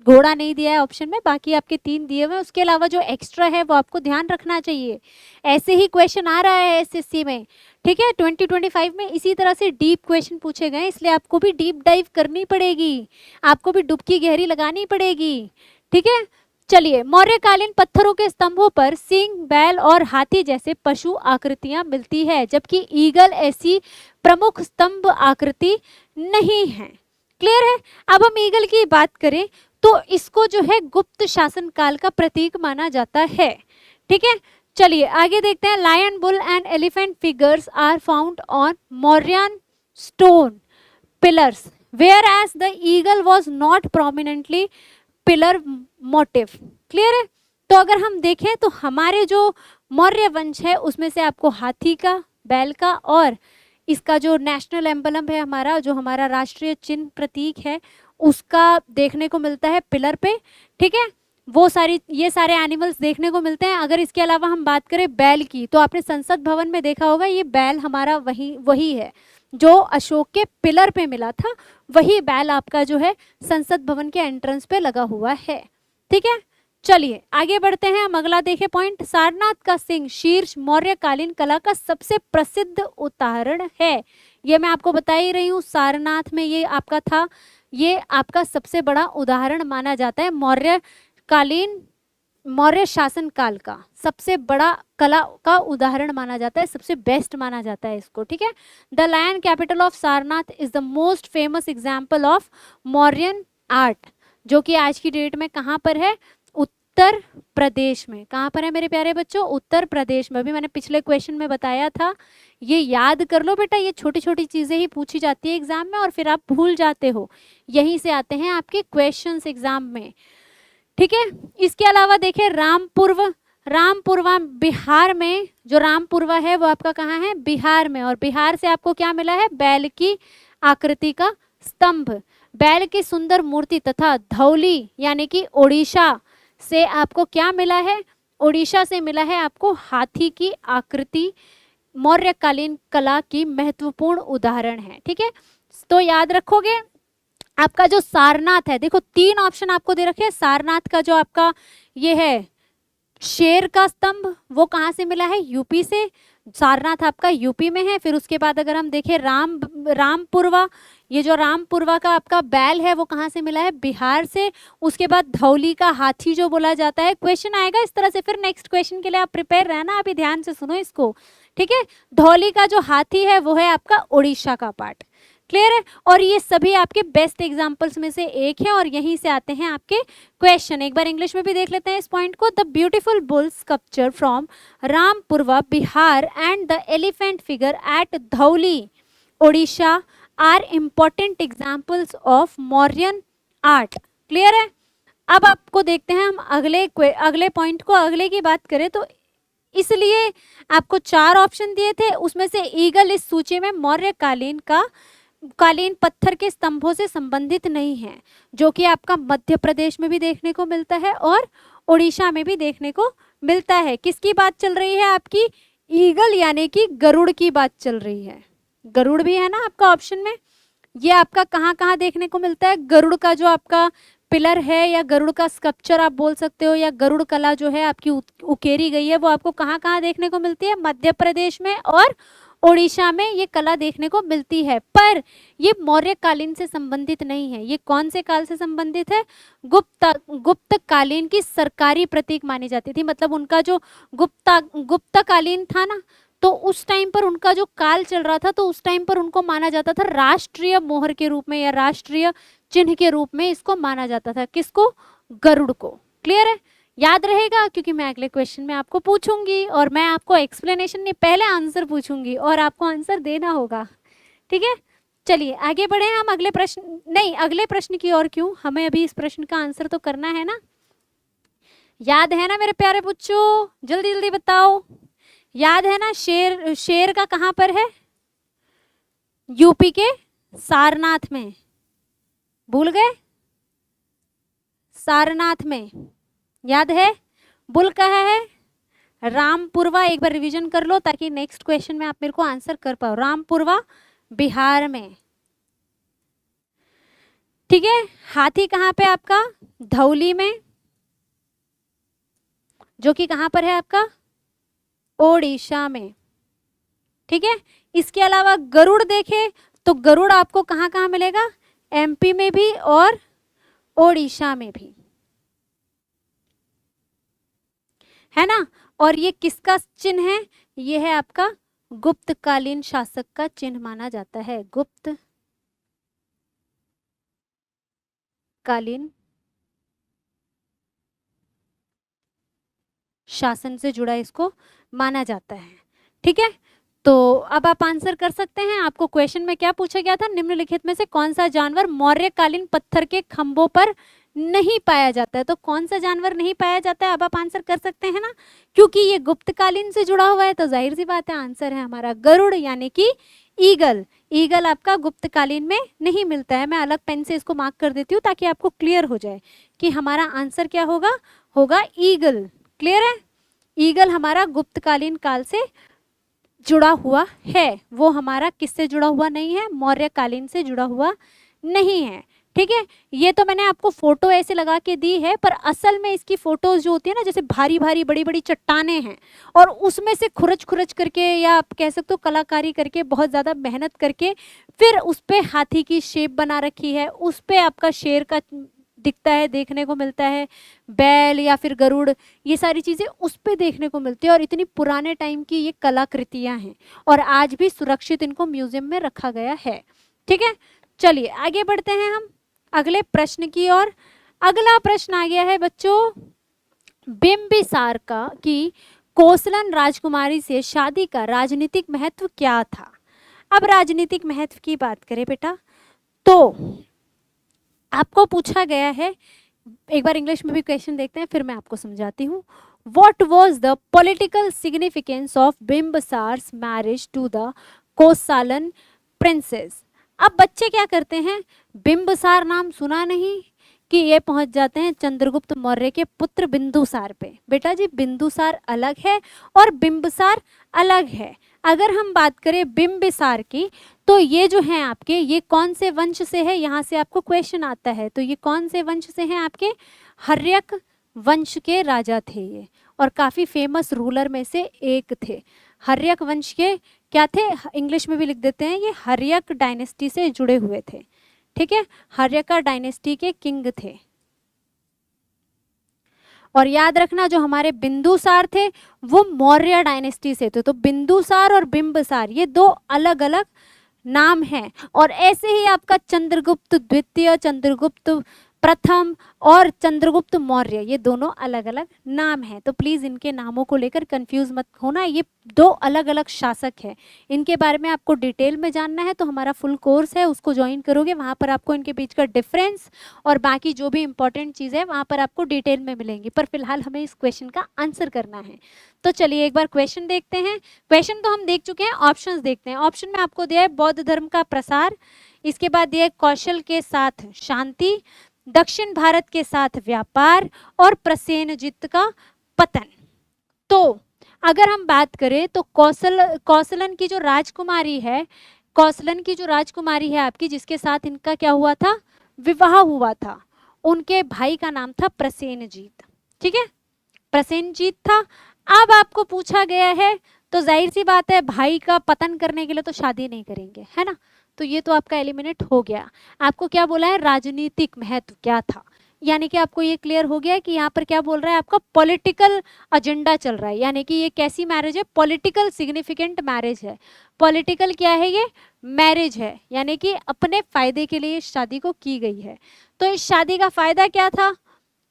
घोड़ा नहीं दिया है ऑप्शन में, बाकी आपके 3 दिए हुए हैं। उसके अलावा जो एक्स्ट्रा है वो आपको ध्यान रखना चाहिए, ऐसे ही क्वेश्चन आ रहा है एसएससी में, ठीक है। 2025 में इसी तरह से डीप क्वेश्चन पूछे गए, इसलिए आपको भी डीप डाइव करनी पड़ेगी, आपको भी डुबकी गहरी लगानी पड़ेगी, ठीक है। चलिए, मौर्यकालीन पत्थरों के स्तंभों पर सींग, बैल और हाथी जैसे पशु आकृतियां मिलती है, जबकि ईगल ऐसी प्रमुख स्तंभ आकृति नहीं है। क्लियर है? अब हम ईगल की बात करें तो इसको जो है गुप्त शासन काल का प्रतीक माना जाता है, ठीक है। चलिए आगे देखते हैं। Lion, bull and elephant figures are found on Mauryan stone pillars, whereas the eagle was not prominently pillar motif. Clear है? तो अगर हम देखें तो हमारे जो मौर्य वंश है उसमें से आपको हाथी का, बैल का और इसका जो नेशनल एम्बलम है हमारा, जो हमारा राष्ट्रीय चिन्ह प्रतीक है, उसका देखने को मिलता है पिलर पे, ठीक है। वो ये सारे एनिमल्स देखने को मिलते हैं। अगर इसके अलावा हम बात करें बैल की, तो आपने संसद भवन में देखा होगा, ये बैल हमारा वही है जो अशोक के पिलर पे मिला था, वही बैल आपका जो है संसद भवन के एंट्रेंस पे लगा हुआ है, ठीक है। चलिए आगे बढ़ते हैं, हम अगला देखें पॉइंट। सारनाथ का सिंह शीर्ष मौर्यकालीन कला का सबसे प्रसिद्ध उदाहरण है। ये मैं आपको बता ही रही हूँ, सारनाथ में ये आपका था, ये आपका सबसे बड़ा उदाहरण माना जाता है, मौर्य शासन काल का सबसे बड़ा कला का उदाहरण माना जाता है, सबसे बेस्ट माना जाता है इसको, ठीक है। The lion capital of Sarnath is the most famous example of Mauryan art, जो कि आज की डेट में कहाँ पर है? उत्तर प्रदेश में। कहाँ पर है मेरे प्यारे बच्चों? उत्तर प्रदेश में। अभी मैंने पिछले क्वेश्चन में बताया था, ये याद कर लो बेटा, ये छोटी छोटी चीजें ही पूछी जाती है एग्जाम में और फिर आप भूल जाते हो, यहीं से आते हैं आपके क्वेश्चंस एग्जाम में, ठीक है। इसके अलावा देखिए, रामपुरवा बिहार में, जो रामपुरवा है वो आपका कहाँ है? बिहार में। और बिहार से आपको क्या मिला है? बैल की आकृति का स्तंभ, बैल की सुंदर मूर्ति तथा धौली यानी कि ओडिशा से आपको क्या मिला है? ओडिशा से मिला है आपको हाथी की आकृति, मौर्यकालीन कला की महत्वपूर्ण उदाहरण है, ठीक है। तो याद रखोगे। आपका जो सारनाथ है, देखो 3 ऑप्शन आपको दे रखे हैं। सारनाथ का जो आपका ये है शेर का स्तंभ, वो कहाँ से मिला है? यूपी से। सारनाथ आपका यूपी में है। फिर उसके बाद अगर हम देखें रामपुरवा, ये जो रामपुरवा का आपका बैल है वो कहाँ से मिला है? बिहार से। उसके बाद धौली का हाथी जो बोला जाता है, क्वेश्चन आएगा इस तरह से, फिर नेक्स्ट क्वेश्चन के लिए आप प्रिपेयर रहना, अभी ध्यान से सुनो इसको, ठीक है। धौली का जो हाथी है वो है आपका उड़ीसा का पार्ट, क्लियर है। और ये सभी आपके बेस्ट एग्जांपल्स में से एक है और यहीं से आते हैं आपके क्वेश्चन। एक बार इंग्लिश में भी देख लेते हैं इस पॉइंट को। The beautiful bull sculpture from Rampurva Bihar and the elephant figure at Dhauli Odisha are important examples of Mauryan art, clear है। अब आपको देखते हैं हम अगले पॉइंट को। अगले की बात करें तो इसलिए आपको 4 ऑप्शन दिए थे, उसमें से ईगल इस सूची में मौर्य कालीन पत्थर के स्तंभों से संबंधित नहीं है, जो कि आपका मध्य प्रदेश में भी देखने को मिलता है और उड़ीसा में भी देखने को मिलता है। किसकी बात चल रही है? आपकी ईगल यानी कि गरुड़ की बात चल रही है। गरुड़ भी है ना आपका ऑप्शन में। ये आपका कहाँ कहाँ देखने को मिलता है? गरुड़ का जो आपका पिलर है या गरुड़ का स्कल्पचर आप बोल सकते हो, या गरुड़ कला जो है आपकी उकेरी गई है, वो आपको कहाँ कहाँ देखने को मिलती है? मध्य प्रदेश में और ओडिशा में ये कला देखने को मिलती है। पर ये मौर्य कालीन से संबंधित नहीं है। ये कौन से काल से संबंधित है? गुप्त कालीन की सरकारी प्रतीक मानी जाती थी। मतलब उनका जो गुप्त कालीन था ना, तो उस टाइम पर उनका जो काल चल रहा था, तो उस टाइम पर उनको माना जाता था राष्ट्रीय मोहर के रूप में या राष्ट्रीय चिन्ह के रूप में इसको माना जाता था। किसको? गरुड़ को, क्लियर है। याद रहेगा क्योंकि मैं अगले क्वेश्चन में आपको पूछूंगी और मैं आपको एक्सप्लेनेशन नहीं, पहले आंसर पूछूंगी और आपको आंसर देना होगा, ठीक है। चलिए आगे बढ़े हम अगले प्रश्न की ओर। क्यों? हमें अभी इस प्रश्न का आंसर तो करना है ना। याद है ना मेरे प्यारे बच्चों? जल्दी जल्दी बताओ, याद है ना? शेर का कहां पर है? यूपी के सारनाथ में। भूल गए? सारनाथ में, याद है? बुल कहा है? रामपुरवा। एक बार रिवीजन कर लो ताकि नेक्स्ट क्वेश्चन में आप मेरे को आंसर कर पाओ। रामपुरवा बिहार में, ठीक है। हाथी कहाँ पे आपका? धौली में, जो कि कहाँ पर है आपका? ओडिशा में, ठीक है। इसके अलावा गरुड़ देखे तो गरुड़ आपको कहाँ कहाँ मिलेगा? एमपी में भी और ओडिशा में भी, है ना। और ये किसका चिन्ह है? ये है आपका गुप्तकालीन शासक का चिन्ह माना जाता है। गुप्त कालीन शासन से जुड़ा इसको माना जाता है, ठीक है। तो अब आप आंसर कर सकते हैं। आपको क्वेश्चन में क्या पूछा गया था? निम्नलिखित में से कौन सा जानवर मौर्यकालीन पत्थर के खंभों पर नहीं पाया जाता है? तो कौन सा जानवर नहीं पाया जाता है? अब आप आंसर कर सकते हैं ना, क्योंकि ये गुप्तकालीन से जुड़ा हुआ है, तो जाहिर सी बात है आंसर है हमारा गरुड़ यानी कि ईगल। ईगल आपका गुप्तकालीन में नहीं मिलता है। मैं अलग पेन से इसको मार्क कर देती हूँ ताकि आपको क्लियर हो जाए कि हमारा आंसर क्या होगा ईगल, क्लियर है। ईगल हमारा गुप्तकालीन काल से जुड़ा हुआ है, वो हमारा किससे जुड़ा हुआ नहीं है? मौर्यकालीन से जुड़ा हुआ नहीं है, ठीक है। ये तो मैंने आपको फोटो ऐसे लगा के दी है, पर असल में इसकी फोटोज जो होती है ना, जैसे भारी भारी बड़ी बड़ी चट्टाने हैं और उसमें से खुरच करके, या आप कह सकते हो कलाकारी करके, बहुत ज़्यादा मेहनत करके फिर उस पर हाथी की शेप बना रखी है, उस पर आपका शेर का दिखता है, देखने को मिलता है, बैल या फिर गरुड़, ये सारी चीज़ें उस पे देखने को मिलती है। और इतनी पुराने टाइम की ये कलाकृतियाँ हैं और आज भी सुरक्षित इनको म्यूजियम में रखा गया है, ठीक है। चलिए आगे बढ़ते हैं हम अगले प्रश्न की ओर। अगला प्रश्न आ गया है बच्चों, बिंबिसार की कोसलन राजकुमारी से शादी का राजनीतिक महत्व क्या था? अब राजनीतिक महत्व की बात करें बेटा, तो आपको पूछा गया है, एक बार इंग्लिश में भी क्वेश्चन देखते हैं फिर मैं आपको समझाती हूँ। What was the political significance of Bimbisara's marriage to the Kosalan princess? अब बच्चे क्या करते हैं, बिंबिसार नाम सुना नहीं कि ये पहुंच जाते हैं चंद्रगुप्त मौर्य के पुत्र बिंदुसार पे। बेटा जी बिंदुसार अलग है और बिंबिसार अलग है। अगर हम बात करें बिंबिसार की, तो ये जो है आपके, ये कौन से वंश से है, यहाँ से आपको क्वेश्चन आता है। तो ये कौन से वंश से हैं आपके, हर्यक वंश के राजा थे ये, और काफी फेमस रूलर में से एक थे। हर्यक वंश के क्या थे, इंग्लिश में भी लिख देते हैं, ये हर्यक डायनेस्टी से जुड़े हुए थे। ठीक है, हर्यका डायनेस्टी के किंग थे। और याद रखना जो हमारे बिंदुसार थे वो मौर्य डायनेस्टी से थे। तो बिंदुसार और बिंबसार ये दो अलग अलग नाम हैं। और ऐसे ही आपका चंद्रगुप्त द्वितीय, चंद्रगुप्त प्रथम और चंद्रगुप्त मौर्य, ये दोनों अलग अलग नाम हैं। तो प्लीज इनके नामों को लेकर कंफ्यूज मत होना, ये दो अलग अलग शासक हैं। इनके बारे में आपको डिटेल में जानना है तो हमारा फुल कोर्स है, उसको ज्वाइन करोगे, वहां पर आपको इनके बीच का डिफरेंस और बाकी जो भी इंपॉर्टेंट चीज़ है वहां पर आपको डिटेल में मिलेंगी। पर फिलहाल हमें इस क्वेश्चन का आंसर करना है। तो चलिए एक बार क्वेश्चन देखते हैं। क्वेश्चन तो हम देख चुके हैं, ऑप्शंस देखते हैं। ऑप्शन में आपको दिया है बौद्ध धर्म का प्रसार, इसके बाद दिया है कौशल के साथ शांति, दक्षिण भारत के साथ व्यापार और प्रसेनजित का पतन। तो अगर हम बात करें तो कौसलन की जो राजकुमारी है, कौसलन की जो राजकुमारी है आपकी, जिसके साथ इनका क्या हुआ था, विवाह हुआ था, उनके भाई का नाम था प्रसेनजीत। ठीक है, प्रसेनजीत था। अब आपको पूछा गया है तो जाहिर सी बात है भाई का पतन करने के लिए तो शादी नहीं करेंगे, है ना। तो ये तो आपका एलिमिनेट हो गया। आपको क्या बोला है, राजनीतिक महत्व क्या था, यानी कि आपको ये क्लियर हो गया कि यहाँ पर क्या बोल रहा है, आपका पॉलिटिकल एजेंडा चल रहा है। यानी कि ये कैसी मैरिज है, पॉलिटिकल सिग्निफिकेंट मैरिज है। पॉलिटिकल क्या है, ये मैरिज है, यानी कि अपने फायदे के लिए इस शादी को की गई है। तो इस शादी का फायदा क्या था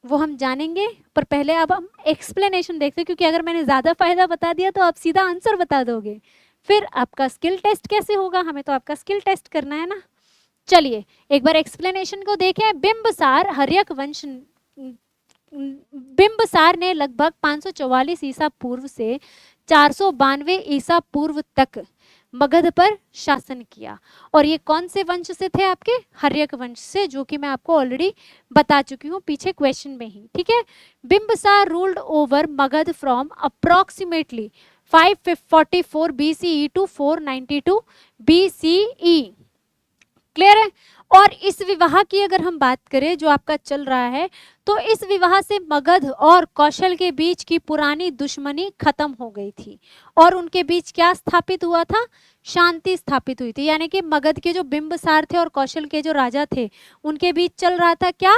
वो हम जानेंगे, पर पहले अब हम एक्सप्लेनेशन देखते हैं, क्योंकि अगर मैंने ज्यादा फायदा बता दिया तो आप सीधा आंसर बता दोगे, फिर आपका स्किल टेस्ट कैसे होगा, हमें तो आपका स्किल टेस्ट करना है ना। चलिए एक बार एक्सप्लेनेशन को देखें। बिंबसार हर्यक वंश, बिंबसार ने लगभग 544 ईसा पूर्व से 492 ईसा पूर्व तक मगध पर शासन किया। और ये कौन से वंश से थे आपके, हर्यक वंश से, जो कि मैं आपको ऑलरेडी बता चुकी हूँ पीछे क्वेश्चन में ही। ठीक है, Bimbisara ruled over Magadha from approximately 544 BCE to 492 BCE। Clear है। और इस विवाह की अगर हम बात करें जो आपका चल रहा है, तो इस विवाह से मगध और कौशल के बीच की पुरानी दुश्मनी खत्म हो गई थी और उनके बीच क्या स्थापित हुआ था, शांति स्थापित हुई थी। यानी कि मगध के जो बिंबसार थे और कौशल के जो राजा थे उनके बीच चल रहा था क्या,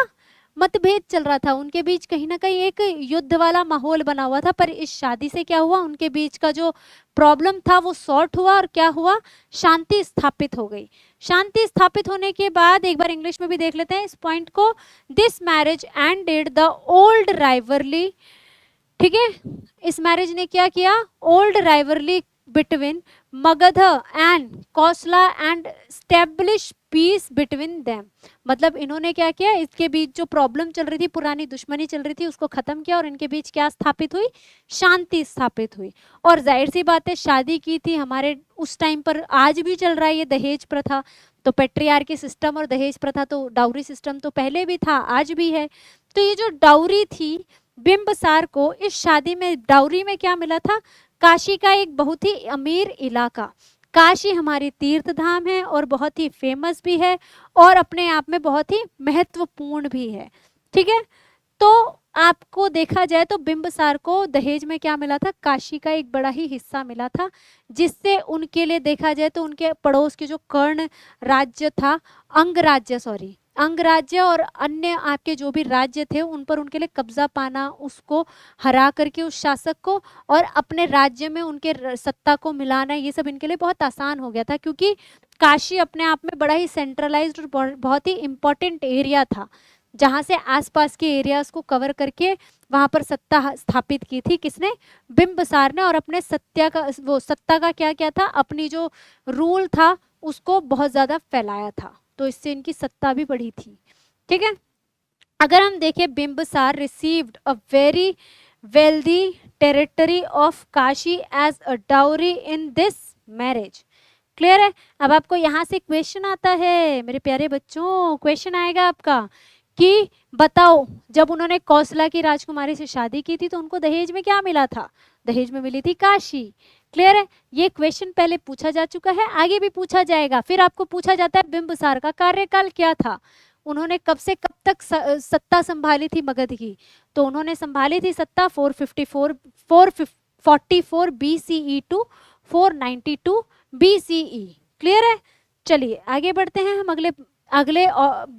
मतभेद चल रहा था, उनके बीच कहीं ना कहीं एक युद्ध वाला माहौल बना हुआ था। पर इस शादी से क्या हुआ, उनके बीच का जो प्रॉब्लम था वो सॉर्ट हुआ और क्या हुआ, शांति स्थापित हो गई। शांति स्थापित होने के बाद एक बार इंग्लिश में भी देख लेते हैं इस पॉइंट को। This marriage ended the old rivalry. ठीक है, इस मैरिज ने क्या किया, old rivalry between Magadha and Kosala and establish peace between them. मतलब इन्होंने क्या किया, इसके बीच जो प्रॉब्लम चल रही थी, पुरानी दुश्मनी चल रही थी, उसको खत्म किया और इनके बीच क्या स्थापित हुई, शांति स्थापित हुई। और जाहिर सी बात है शादी की थी हमारे उस टाइम पर, आज भी चल रहा है ये दहेज प्रथा। तो पेट्रियार्की सिस्टम और दहेज प्रथा, तो डाउरी सिस्टम तो पहले भी था आज भी है। तो ये जो डाउरी थी, बिंबसार को इस शादी में डाउरी में क्या मिला था, काशी का एक बहुत ही अमीर इलाका। काशी हमारी तीर्थ धाम है और बहुत ही फेमस भी है और अपने आप में बहुत ही महत्वपूर्ण भी है। ठीक है, तो आपको देखा जाए तो बिंबसार को दहेज में क्या मिला था, काशी का एक बड़ा ही हिस्सा मिला था, जिससे उनके लिए देखा जाए तो उनके पड़ोस के जो कर्ण राज्य था, अंगराज्य और अन्य आपके जो भी राज्य थे उन पर उनके लिए कब्जा पाना, उसको हरा करके उस शासक को और अपने राज्य में उनके सत्ता को मिलाना, ये सब इनके लिए बहुत आसान हो गया था, क्योंकि काशी अपने आप में बड़ा ही सेंट्रलाइज्ड और बहुत ही इम्पोर्टेंट एरिया था, जहां से आसपास के एरियाज को कवर करके वहां पर सत्ता स्थापित की थी किसने, बिंबसार ने। और अपने सत्ता का क्या क्या था, अपनी जो रूल था उसको बहुत ज्यादा फैलाया था, तो इससे इनकी सत्ता भी बढ़ी थी। ठीक है, अगर हम देखें, Bimbisara received a very wealthy territory of Kashi as a dowry in this marriage. Clear है। अब आपको यहाँ से क्वेश्चन आता है मेरे प्यारे बच्चों, क्वेश्चन आएगा आपका कि बताओ जब उन्होंने कौशला की राजकुमारी से शादी की थी तो उनको दहेज में क्या मिला था, दहेज में मिली थी काशी। क्लियर है, ये क्वेश्चन पहले पूछा जा चुका है, आगे भी पूछा जाएगा। फिर आपको पूछा जाता है बिंबिसार का कार्यकाल क्या था, उन्होंने कब से कब तक सत्ता संभाली थी मगध की। तो उन्होंने संभाली थी सत्ता 444 BCE टू 492 BCE। क्लियर है, चलिए आगे बढ़ते हैं। हम अगले अगले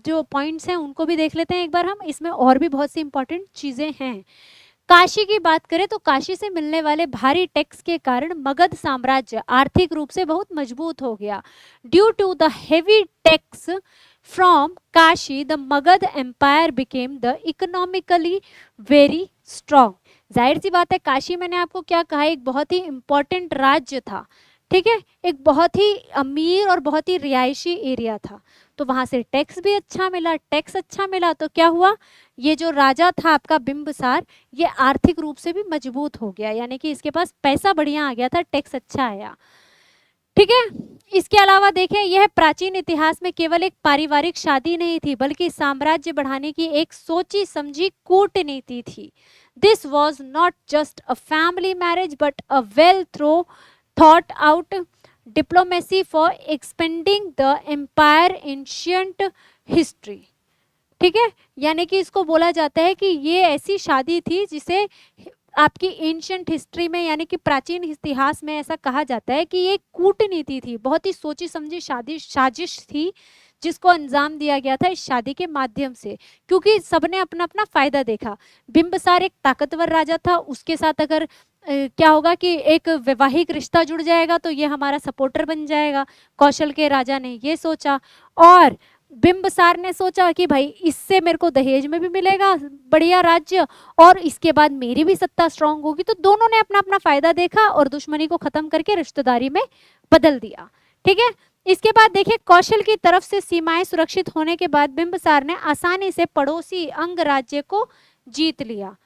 जो पॉइंट्स हैं उनको भी देख लेते हैं एक बार हम। इसमें और भी बहुत सी इंपॉर्टेंट चीजें हैं। काशी की बात करें तो काशी से मिलने वाले भारी टैक्स के कारण मगध साम्राज्य आर्थिक रूप से बहुत मजबूत हो गया। Due to the heavy tax from Kashi the Magadha empire became the economically very strong. जाहिर सी बात है, काशी मैंने आपको क्या कहा, एक बहुत ही इंपॉर्टेंट राज्य था, ठीक है, एक बहुत ही अमीर और बहुत ही रिहायशी एरिया था। तो वहां से टैक्स भी अच्छा मिला, टैक्स अच्छा मिला तो क्या हुआ, ये जो राजा था आपका बिंबिसार, ये आर्थिक रूप से भी मजबूत हो गया, यानी कि इसके पास पैसा बढ़िया आ गया था, टैक्स अच्छा आया। ठीक है, इसके अलावा देखें, यह प्राचीन इतिहास में केवल एक पारिवारिक शादी नहीं थी, बल्कि साम्राज्य बढ़ाने की एक सोची समझी कूटनीति थी। This was not just a family marriage but a well thought out diplomacy for expanding the empire ancient history. ठीक है, यानी कि इसको बोला जाता है कि ये ऐसी शादी थी जिसे आपकी एंशियंट हिस्ट्री में, यानी कि प्राचीन इतिहास में ऐसा कहा जाता है कि ये कूटनीति थी, बहुत ही सोची समझी साजिश थी जिसको अंजाम दिया गया था इस शादी के माध्यम से, क्योंकि सबने अपना अपना फायदा देखा। बिंबिसार एक ताकतवर राजा था, उसके साथ अगर क्या होगा कि एक वैवाहिक रिश्ता जुड़ जाएगा तो ये हमारा सपोर्टर बन जाएगा। कौशल के राजा ने ये सोचा, और बिंबिसार ने सोचा कि भाई इससे मेरे को दहेज में भी मिलेगा बढ़िया राज्य, और इसके बाद मेरी भी सत्ता स्ट्रांग होगी। तो दोनों ने अपना अपना फायदा देखा और दुश्मनी को खत्म करके रिश्तेदारी में बदल दिया। ठीक है, इसके बाद देखिए, कौशल की तरफ से सीमाएं सुरक्षित होने के बाद बिंबिसार ने आसानी से पड़ोसी अंग राज्य को जीत लिया।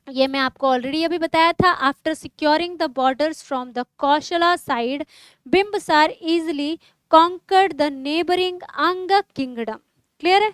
ये मैं आपको ऑलरेडी अभी बताया था। After securing the borders from the Kosala side, Bimbisara easily conquered the neighbouring Anga kingdom. Clear है,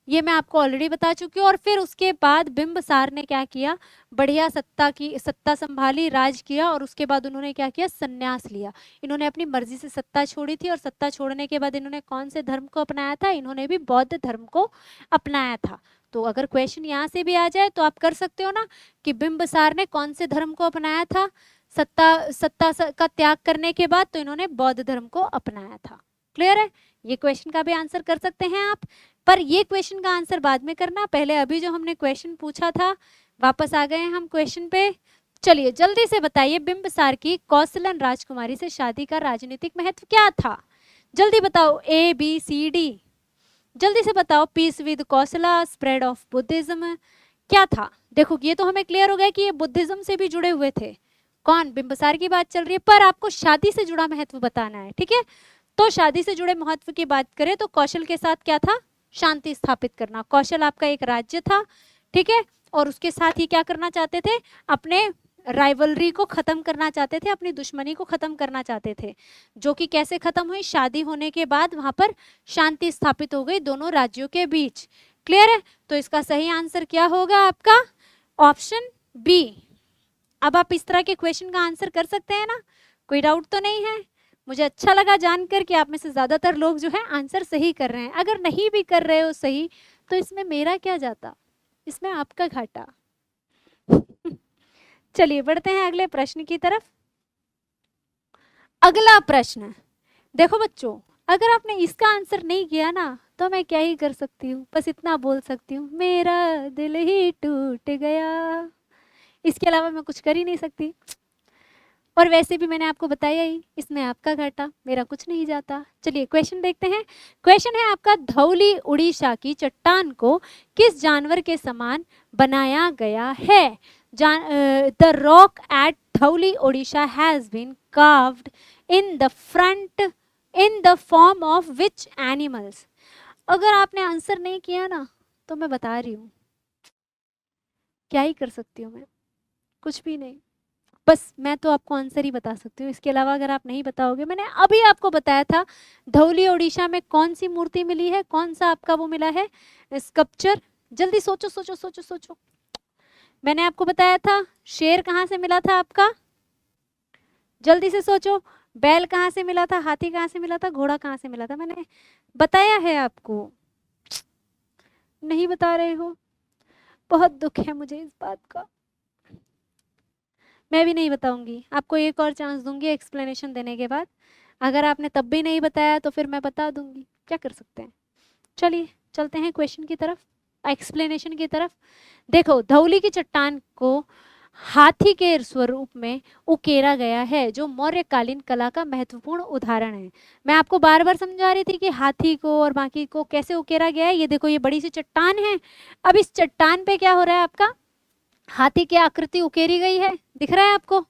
ये मैं आपको ऑलरेडी बता चुकी हूँ। और फिर उसके बाद बिंबिसार ने क्या किया, बढ़िया सत्ता संभाली, राज किया, और उसके बाद उन्होंने क्या किया, संन्यास लिया। इन्होंने अपनी मर्जी से सत्ता छोड़ी थी, और सत्ता छोड़ने के बाद इन्होंने कौन से धर्म को अपनाया था, इन्होंने भी बौद्ध धर्म को अपनाया था। तो अगर क्वेश्चन यहाँ से भी आ जाए तो आप कर सकते हो ना कि बिंबिसार ने कौन से धर्म को अपनाया था सत्ता का त्याग करने के बाद, तो इन्होंने बौद्ध धर्म को अपनाया था। क्लियर है, ये क्वेश्चन का भी आंसर कर सकते हैं आप, पर ये क्वेश्चन का आंसर बाद में करना, पहले अभी जो हमने क्वेश्चन पूछा था, वापस आ गए हैं हम क्वेश्चन पे। चलिए जल्दी से बताइए, बिंबिसार की कौसलन राजकुमारी से शादी का राजनीतिक महत्व क्या था? जल्दी बताओ, ABCD, जल्दी से बताओ। Peace with Kosala, spread of Buddhism, क्या था? देखो ये तो हमें क्लियर हो गया कि ये बुद्धिज्म से भी जुड़े हुए थे। कौन? बिंबिसार की बात चल रही है, पर आपको शादी से जुड़ा महत्व बताना है। ठीक है, तो शादी से जुड़े महत्व की बात करें तो कौशल के साथ क्या था, शांति स्थापित करना। कौशल आपका एक राज्य था, ठीक है, और उसके साथ ही क्या करना चाहते थे, अपने राइवलरी को खत्म करना चाहते थे, अपनी दुश्मनी को खत्म करना चाहते थे, जो कि कैसे खत्म हुई, शादी होने के बाद वहां पर शांति स्थापित हो गई दोनों राज्यों के बीच। क्लियर है, तो इसका सही आंसर क्या होगा आपका, ऑप्शन बी। अब आप इस तरह के क्वेश्चन का आंसर कर सकते हैं ना, कोई डाउट तो नहीं है? मुझे अच्छा लगा जानकर कि आप में से ज्यादातर लोग जो है आंसर सही कर रहे हैं। अगर नहीं भी कर रहे हो सही, तो इसमें मेरा क्या जाता, इसमें आपका घाटा। चलिए बढ़ते हैं अगले प्रश्न की तरफ। अगला प्रश्न, देखो बच्चों, अगर आपने इसका आंसर नहीं किया ना, तो मैं क्या ही कर सकती हूँ, बस इतना बोल सकती हूँ, मेरा दिल ही टूट गया। इसके अलावा मैं कुछ कर ही नहीं सकती। और वैसे भी मैंने आपको बताया ही, इसमें आपका घाटा, मेरा कुछ नहीं जाता। चलिए क्वेश्चन देखते हैं। क्वेश्चन है आपका, धौली उड़ीसा की चट्टान को किस जानवर के समान बनाया गया है? The rock at Dhauli Odisha has been carved in the front in the form of which animals? अगर आपने आंसर नहीं किया ना, तो मैं बता रही हूँ, क्या ही कर सकती हूँ मैं, कुछ भी नहीं, बस मैं तो आपको आंसर ही बता सकती हूँ। इसके अलावा अगर आप नहीं बताओगे, मैंने अभी आपको बताया था धौली ओडिशा में कौन सी मूर्ति मिली है, कौन सा आपका वो मिला है स्कल्पचर, जल्दी सोचो सोचो सोचो सोचो, मैंने आपको बताया था शेर कहाँ से मिला था आपका, जल्दी से सोचो। बैल कहाँ से मिला था, हाथी कहाँ से मिला था, घोड़ा कहाँ से मिला था, मैंने बताया है आपको, नहीं बता रहे हो। बहुत दुख है मुझे इस बात का। मैं भी नहीं बताऊंगी, आपको एक और चांस दूंगी एक्सप्लेनेशन देने के बाद। अगर आपने तब भी नहीं बताया तो फिर मैं बता दूंगी, क्या कर सकते हैं। चलिए चलते हैं क्वेश्चन की तरफ, एक्सप्लेनेशन की तरफ। देखो, धौली की चट्टान को हाथी के स्वरूप में उकेरा गया है, जो मौर्यकालीन कला का महत्वपूर्ण उदाहरण है। मैं आपको बार बार समझा रही थी कि हाथी को और बाकी को कैसे उकेरा गया है। ये देखो, ये बड़ी सी चट्टान है। अब इस चट्टान पे क्या हो रहा है, आपका हाथी की आकृति उकेरी गई है, दिख रहा है आपको।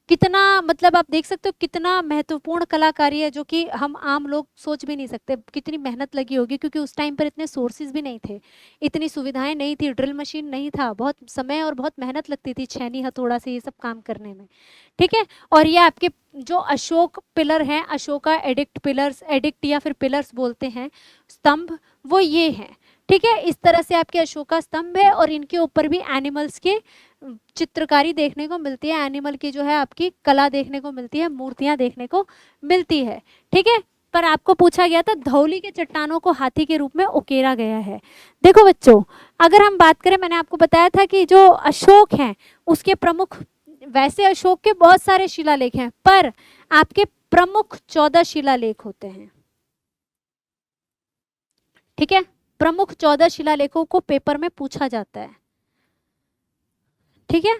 कितना, मतलब आप देख सकते हो कितना महत्वपूर्ण कलाकारी है, जो कि हम आम लोग सोच भी नहीं सकते कितनी मेहनत लगी होगी, क्योंकि उस टाइम पर इतने सोर्सेज भी नहीं थे, इतनी सुविधाएं नहीं थी, ड्रिल मशीन नहीं था, बहुत समय और बहुत मेहनत लगती थी छेनी हथौड़ा से ये सब काम करने में। ठीक है, और ये आपके जो अशोक पिलर हैं, अशोका एडिक्ट पिलर्स, एडिक्ट या फिर पिलर्स बोलते हैं, स्तंभ, वो ये हैं। ठीक है, इस तरह से आपके अशोका स्तंभ है, और इनके ऊपर भी एनिमल्स के चित्रकारी देखने को मिलती है, एनिमल की जो है आपकी कला देखने को मिलती है, मूर्तियां देखने को मिलती है। ठीक है, पर आपको पूछा गया था धौली के चट्टानों को हाथी के रूप में उकेरा गया है। देखो बच्चों, अगर हम बात करें, मैंने आपको बताया था कि जो अशोक हैं उसके प्रमुख, वैसे अशोक के बहुत सारे शिलालेख हैं, पर आपके प्रमुख 14 शिलालेख होते हैं। ठीक है, प्रमुख 14 शिलालेखों को पेपर में पूछा जाता है। ठीक है,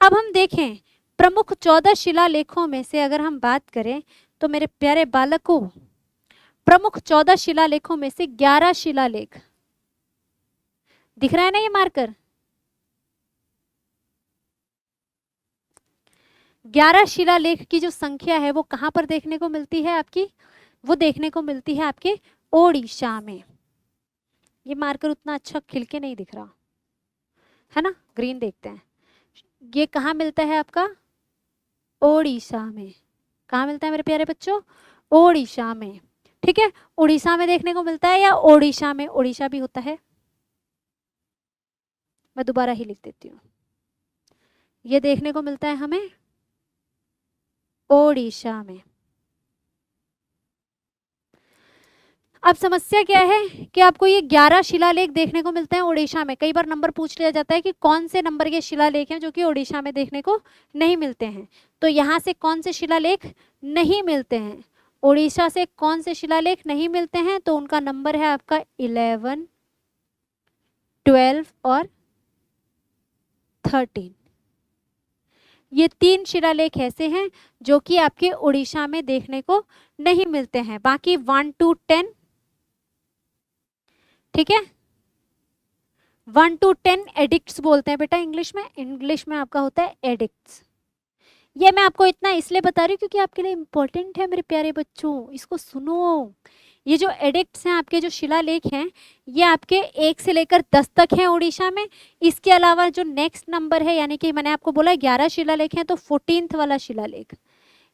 अब हम देखें प्रमुख 14 शिलालेखों में से अगर हम बात करें तो मेरे प्यारे बालकों, प्रमुख 14 शिलालेखों में से 11 शिलालेख, दिख रहा है ना ये मार्कर, 11 शिलालेख की जो संख्या है वो कहां पर देखने को मिलती है आपकी, वो देखने को मिलती है आपके ओडिशा में। ये मार्कर उतना अच्छा खिलके नहीं दिख रहा है ना, ग्रीन देखते हैं। ये कहाँ मिलता है आपका, ओडिशा में। कहाँ मिलता है मेरे प्यारे बच्चों, ओडिशा में। ठीक है, उड़ीसा में देखने को मिलता है या ओडिशा में, ओडिशा भी होता है, मैं दोबारा ही लिख देती हूँ, ये देखने को मिलता है हमें ओडिशा में। अब समस्या क्या है कि आपको ये 11 शिलालेख देखने को मिलते हैं ओडिशा में। कई बार नंबर पूछ लिया जाता है कि कौन से नंबर के शिलालेख हैं जो कि ओडिशा में देखने को नहीं मिलते हैं, तो यहाँ से कौन से शिलालेख नहीं मिलते हैं, ओडिशा से कौन से शिलालेख नहीं मिलते हैं, तो उनका नंबर है आपका 11, 12 और 13। ये 3 शिलालेख ऐसे हैं जो कि आपके उड़ीसा में देखने को नहीं मिलते हैं। बाकी 1 to 10, ठीक है, 1 to 10 एडिक्ट्स बोलते हैं बेटा इंग्लिश में, इंग्लिश में आपका होता है एडिक्ट्स। ये मैं आपको इतना इसलिए बता रही हूँ क्योंकि आपके लिए इंपॉर्टेंट है मेरे प्यारे बच्चों, इसको सुनो। ये जो एडिक्ट्स हैं, आपके जो शिलालेख हैं, ये आपके 1 से लेकर 10 तक हैं उड़ीसा में। इसके अलावा जो नेक्स्ट नंबर है, यानी कि मैंने आपको बोला 11 शिलालेख हैं, तो 14th वाला शिलालेख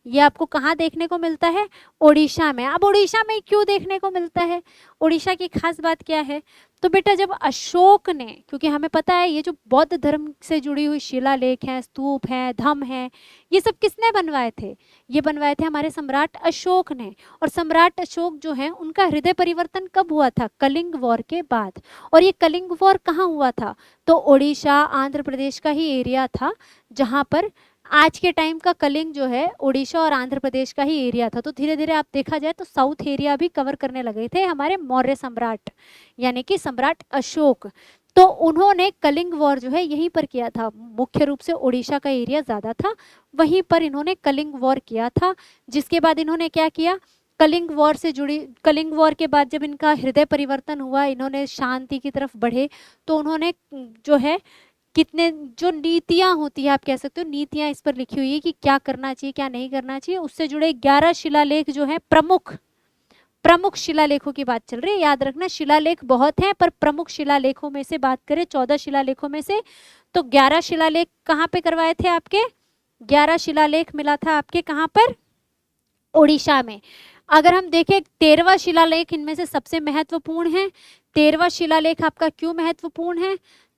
ये आपको कहाँ देखने को मिलता है, ओडिशा में। अब ओडिशा में क्यों देखने को मिलता है, ओडिशा की खास बात क्या है, तो बेटा जब अशोक ने, क्योंकि हमें पता है ये जो बौद्ध धर्म से जुड़ी हुई शिलालेख हैं, स्तूप हैं, धम हैं, ये सब किसने बनवाए थे, ये बनवाए थे हमारे सम्राट अशोक ने। और सम्राट अशोक जो है उनका हृदय परिवर्तन कब हुआ था, कलिंग वॉर के बाद। और ये कलिंग वॉर कहाँ हुआ था, तो ओडिशा आंध्र प्रदेश का ही एरिया था, जहाँ पर आज के टाइम का कलिंग जो है ओडिशा और आंध्र प्रदेश का ही एरिया था। तो धीरे धीरे आप देखा जाए तो साउथ एरिया भी कवर करने लगे थे हमारे मौर्य सम्राट, यानी कि सम्राट अशोक। तो उन्होंने कलिंग वॉर जो है यहीं पर किया था, मुख्य रूप से ओडिशा का एरिया ज़्यादा था, वहीं पर इन्होंने कलिंग वॉर किया था। जिसके बाद इन्होंने क्या किया, कलिंग वॉर से जुड़ी, कलिंग वॉर के बाद जब इनका हृदय परिवर्तन हुआ, इन्होंने शांति की तरफ बढ़े, तो उन्होंने जो है कितने जो नीतियां होती है, आप कह सकते हो नीतियां इस पर लिखी हुई है कि क्या करना चाहिए क्या नहीं करना चाहिए, उससे जुड़े 11 शिलालेख जो है, प्रमुख शिलालेखों की बात चल रही है। याद रखना शिलालेख बहुत हैं, पर प्रमुख शिलालेखों में से बात करें 14 शिलालेखों में से, तो 11 शिलालेख कहाँ पे करवाए थे आपके, 11 शिलालेख मिला था आपके कहाँ पर, ओडिशा में। अगर हम देखें 13वां शिलालेख इनमें से सबसे महत्वपूर्ण है, 13वां शिलालेख आपका क्यों महत्वपूर्ण है?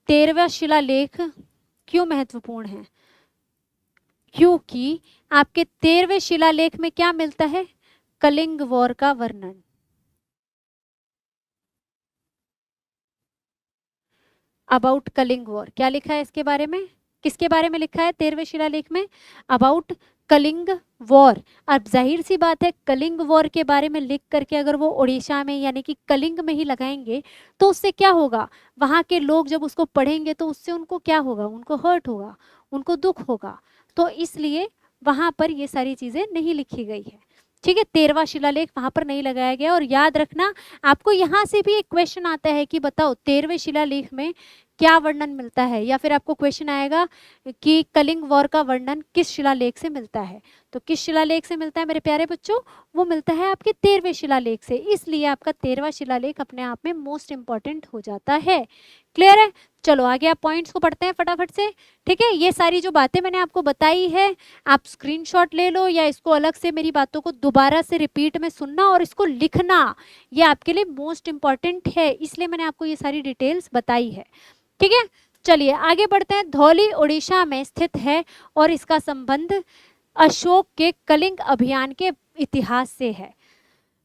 13वां शिलालेख क्यों महत्वपूर्ण है? क्योंकि आपके 13वें शिलालेख में क्या मिलता है? कलिंग वॉर का वर्णन। अबाउट कलिंग वॉर, क्या लिखा है इसके बारे में? किसके बारे में लिखा है 13वें शिलालेख में? About Kalinga war. अब जाहिर सी बात है, कलिंग वॉर के बारे में लिख करके अगर वो उड़ीसा में यानी कि कलिंग में ही लगाएंगे तो उससे क्या होगा? वहाँ के लोग जब उसको पढ़ेंगे तो उससे उनको क्या होगा? उनको हर्ट होगा, उनको दुख होगा। तो इसलिए वहाँ पर ये सारी चीजें नहीं लिखी गई है। ठीक है, 13वां शिलालेख वहां पर नहीं लगाया गया। और याद रखना, आपको यहाँ से भी एक क्वेश्चन आता है कि बताओ 13वें शिलालेख में क्या वर्णन मिलता है, या फिर आपको क्वेश्चन आएगा कि कलिंग वॉर का वर्णन किस शिलालेख से मिलता है। तो किस शिलालेख से मिलता है मेरे प्यारे बच्चों? वो मिलता है आपके 13वें शिलालेख से। इसलिए आपका 13वां शिलालेख अपने आप में मोस्ट इंपॉर्टेंट हो जाता है। क्लियर है? चलो आगे आप पॉइंट्स को पढ़ते हैं फटाफट से। ठीक है, ये सारी जो बातें मैंने आपको बताई है, आप स्क्रीनशॉट ले लो या इसको अलग से मेरी बातों को दोबारा से रिपीट में सुनना और इसको लिखना। ये आपके लिए मोस्ट इंपॉर्टेंट है, इसलिए मैंने आपको ये सारी डिटेल्स बताई है। ठीक है, चलिए आगे बढ़ते हैं। धौली उड़ीसा में स्थित है और इसका संबंध अशोक के कलिंग अभियान के इतिहास से है।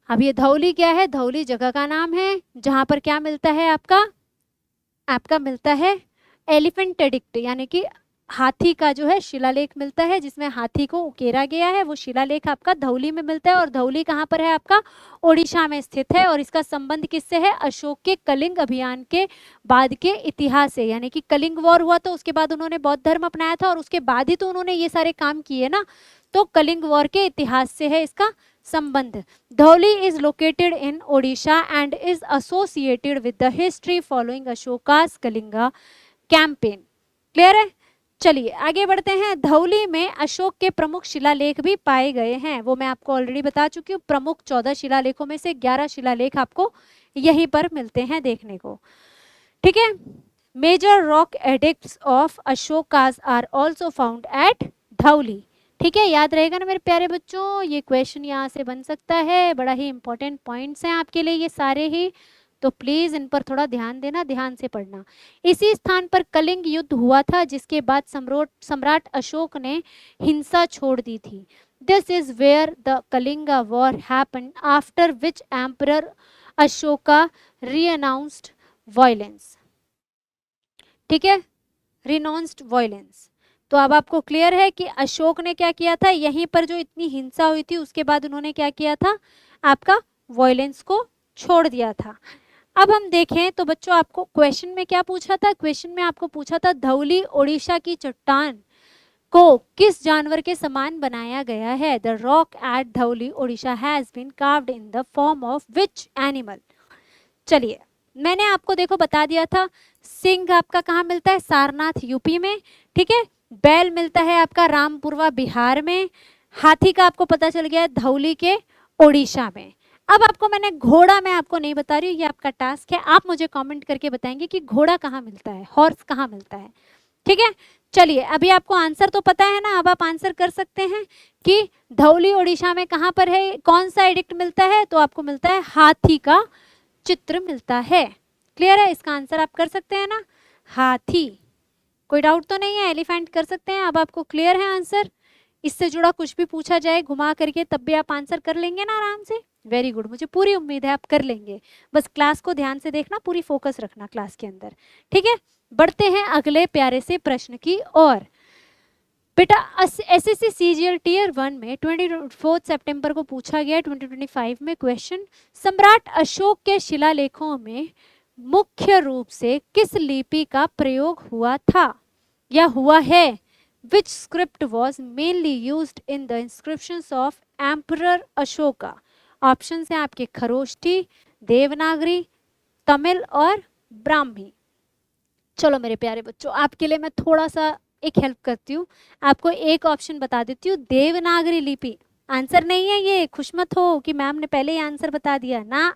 अब ये धौली क्या है? धौली जगह का नाम है जहां पर क्या मिलता है? आपका मिलता है एलिफेंट एडिक्ट, यानी कि हाथी का जो है शिलालेख मिलता है, जिसमें हाथी को उकेरा गया है। वो शिलालेख आपका धौली में मिलता है। और धौली कहाँ पर है? आपका ओडिशा में स्थित है। और इसका संबंध किससे है? अशोक के कलिंग अभियान के बाद के इतिहास से, यानी कि कलिंग वॉर हुआ तो उसके बाद उन्होंने बौद्ध धर्म अपनाया था और उसके बाद ही तो उन्होंने ये सारे काम किए ना। तो कलिंग वॉर के इतिहास से है इसका संबंध। Dhauli is located in Odisha and is associated with the history following Ashoka's Kalinga campaign. Clear है? चलिए आगे बढ़ते हैं। धौली में अशोक के प्रमुख शिलालेख भी पाए गए हैं, वो मैं आपको ऑलरेडी बता चुकी हूँ। प्रमुख 14 शिलालेखों में से 11 शिलालेख आपको यहीं पर मिलते हैं देखने को। ठीक है, major rock edicts of Ashoka's are also found at Dhauli. ठीक है, याद रहेगा ना मेरे प्यारे बच्चों, ये क्वेश्चन यहाँ से बन सकता है। बड़ा ही इंपॉर्टेंट पॉइंट्स हैं आपके लिए ये सारे ही, तो प्लीज इन पर थोड़ा ध्यान देना, ध्यान से पढ़ना। इसी स्थान पर कलिंग युद्ध हुआ था, जिसके बाद सम्राट अशोक ने हिंसा छोड़ दी थी। This is where the Kalinga war happened, after which emperor Ashoka renounced violence. ठीक है, रिनाउंस्ड वायलेंस। तो अब आपको क्लियर है कि अशोक ने क्या किया था? यहीं पर जो इतनी हिंसा हुई थी उसके बाद उन्होंने क्या किया था? आपका वायलेंस को छोड़ दिया था। अब हम देखें तो बच्चों, आपको क्वेश्चन में क्या पूछा था? क्वेश्चन में आपको पूछा था धौली ओडिशा की चट्टान को किस जानवर के समान बनाया गया है? The rock at Dhauli Odisha has been carved in the form of which animal? चलिए, मैंने आपको देखो बता दिया था, सिंह आपका कहाँ मिलता है? सारनाथ यूपी में। ठीक है, बैल मिलता है आपका रामपुरवा बिहार में। हाथी का आपको पता चल गया है धौली के ओडिशा में। अब आपको मैंने घोड़ा, मैं आपको नहीं बता रही हूँ, ये आपका टास्क है। आप मुझे कमेंट करके बताएंगे कि घोड़ा कहाँ मिलता है, हॉर्स कहाँ मिलता है। ठीक है, चलिए अभी आपको आंसर तो पता है ना, अब आप आंसर कर सकते हैं कि धौली ओडिशा में कहाँ पर है, कौन सा एडिक्ट मिलता है? तो आपको मिलता है हाथी का चित्र मिलता है। क्लियर है? इसका आंसर आप कर सकते हैं ना, हाथी। कोई डाउट तो नहीं है? एलिफेंट कर सकते हैं। अब आपको क्लियर है आंसर? इससे जुड़ा कुछ भी पूछा जाए घुमा करके तब भी आप आंसर कर लेंगे ना आराम से? वेरी गुड, मुझे पूरी उम्मीद है आप कर लेंगे। बस क्लास को ध्यान से देखना, पूरी फोकस रखना क्लास के अंदर। ठीक है, बढ़ते हैं अगले प्यारे से प्रश्न की ओर। बेटा एसएससी सीजीएल टीयर 1 में 24 सितंबर को पूछा गया 2025 में क्वेश्चन, सम्राट अशोक के शिलालेखों में मुख्य रूप से किस लिपि का प्रयोग हुआ था या हुआ है? Which script was mainly used in the inscriptions of Emperor Ashoka? Option है आपके खरोष्ठी, देवनागरी, तमिल और ब्राह्मी। चलो मेरे प्यारे बच्चों, आपके लिए मैं थोड़ा सा एक हेल्प करती हूँ, आपको एक ऑप्शन बता देती हूँ, देवनागरी लिपि। आंसर नहीं है ये, खुश मत हो कि मैम ने पहले ही आंसर बता दिया ना।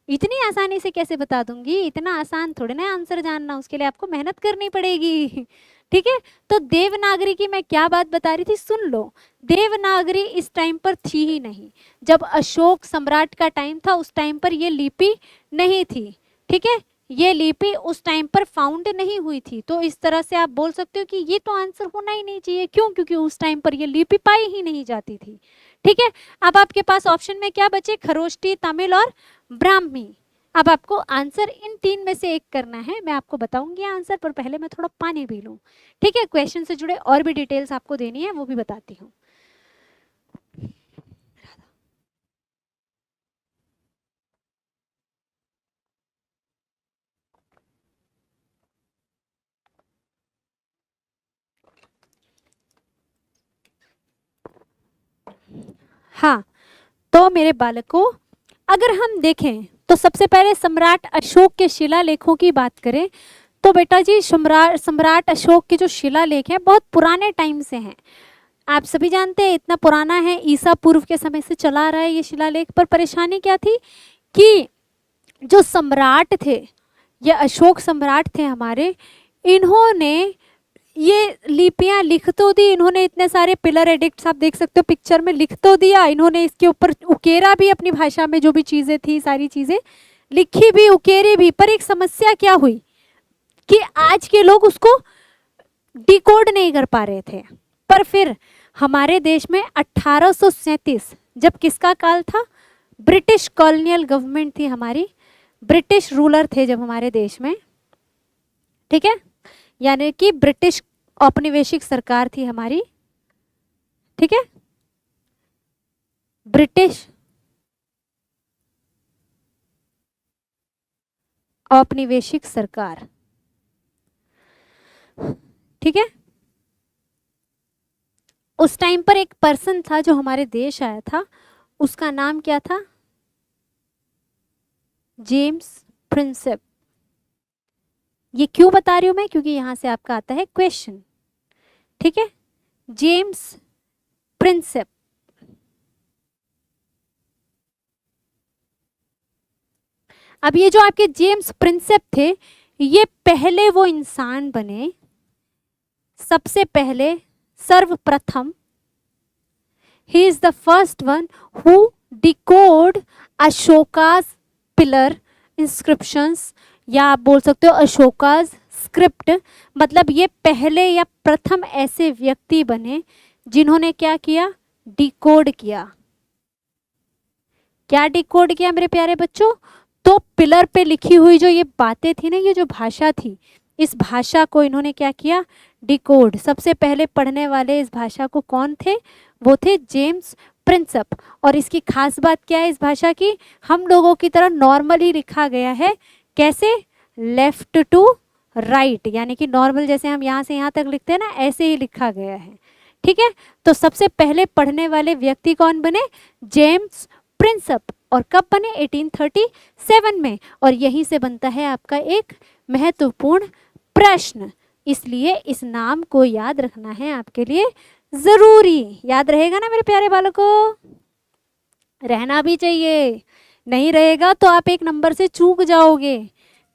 इतनी आसानी से कैसे बता दूंगी? इतना आसान थोड़े ना आंसर जानना, उसके लिए आपको मेहनत करनी पड़ेगी। ठीक है, तो देवनागरी की मैं क्या बात बता रही थी, सुन लो। देवनागरी इस टाइम पर थी ही नहीं, जब अशोक सम्राट का टाइम था उस टाइम पर ये लिपि नहीं थी। ठीक है, ये लिपि उस टाइम पर फाउंड नहीं हुई थी, तो इस तरह से आप बोल सकते हो कि ये तो आंसर होना ही नहीं चाहिए। क्यों? क्योंकि उस टाइम पर ये लिपि पाई ही नहीं जाती थी। ठीक है, अब आपके पास ऑप्शन में क्या बचे? खरोष्टी, तमिल और ब्राह्मी। अब आपको आंसर इन तीन में से एक करना है। मैं आपको बताऊंगी आंसर, पर पहले मैं थोड़ा पानी पी लूं। ठीक है, क्वेश्चन से जुड़े और भी डिटेल्स आपको देनी है, वो भी बताती हूँ। हाँ, तो मेरे बालकों, अगर हम देखें तो सबसे पहले सम्राट अशोक के शिलालेखों की बात करें तो बेटा जी, सम्राट अशोक के जो शिलालेख हैं बहुत पुराने टाइम से हैं। आप सभी जानते हैं इतना पुराना है, ईसा पूर्व के समय से चला रहा है ये शिलालेख। पर परेशानी क्या थी कि जो सम्राट थे, ये अशोक सम्राट थे हमारे, इन्होंने ये लिपियां लिख तो दी, इन्होंने इतने सारे पिलर एडिक्ट्स आप देख सकते हो पिक्चर में, लिख तो दिया इन्होंने, इसके ऊपर उकेरा भी अपनी भाषा में, जो भी चीजें थी सारी चीजें लिखी भी, उकेरी भी। पर एक समस्या क्या हुई कि आज के लोग उसको डिकोड नहीं कर पा रहे थे। पर फिर हमारे देश में 1837, जब किसका काल था? ब्रिटिश कॉलोनियल गवर्नमेंट थी हमारी, ब्रिटिश रूलर थे जब हमारे देश में। ठीक है, यानी कि ब्रिटिश औपनिवेशिक सरकार थी हमारी। ठीक है, ब्रिटिश औपनिवेशिक सरकार। ठीक है, उस टाइम पर एक पर्सन था जो हमारे देश आया था, उसका नाम क्या था? James Prinsep. ये क्यों बता रही हूं मैं? क्योंकि यहां से आपका आता है क्वेश्चन। ठीक है, जेम्स प्रिंसेप। अब ये जो आपके जेम्स प्रिंसेप थे, ये पहले वो इंसान बने, सबसे पहले, सर्वप्रथम, he is the first one who decode Ashoka's pillar inscriptions, या आप बोल सकते हो अशोकाज स्क्रिप्ट। मतलब ये पहले या प्रथम ऐसे व्यक्ति बने जिन्होंने क्या किया? डिकोड किया। क्या डिकोड किया मेरे प्यारे बच्चों? तो पिलर पे लिखी हुई जो ये बातें थी ना, ये जो भाषा थी, इस भाषा को इन्होंने क्या किया? डिकोड। सबसे पहले पढ़ने वाले इस भाषा को कौन थे? वो थे जेम्स प्रिंसेप। और इसकी खास बात क्या है इस भाषा की? हम लोगों की तरह नॉर्मली लिखा गया है। कैसे? लेफ्ट टू राइट, यानी कि नॉर्मल जैसे हम यहाँ से यहाँ तक लिखते हैं ना, ऐसे ही लिखा गया है। ठीक है, तो सबसे पहले पढ़ने वाले व्यक्ति कौन बने? James Prinsep. और कब बने? 1837 में। और यहीं से बनता है आपका एक महत्वपूर्ण प्रश्न, इसलिए इस नाम को याद रखना है आपके लिए जरूरी। याद रहेगा ना मेरे प्यारे बालकों? रहना भी चाहिए, नहीं रहेगा तो आप एक नंबर से चूक जाओगे।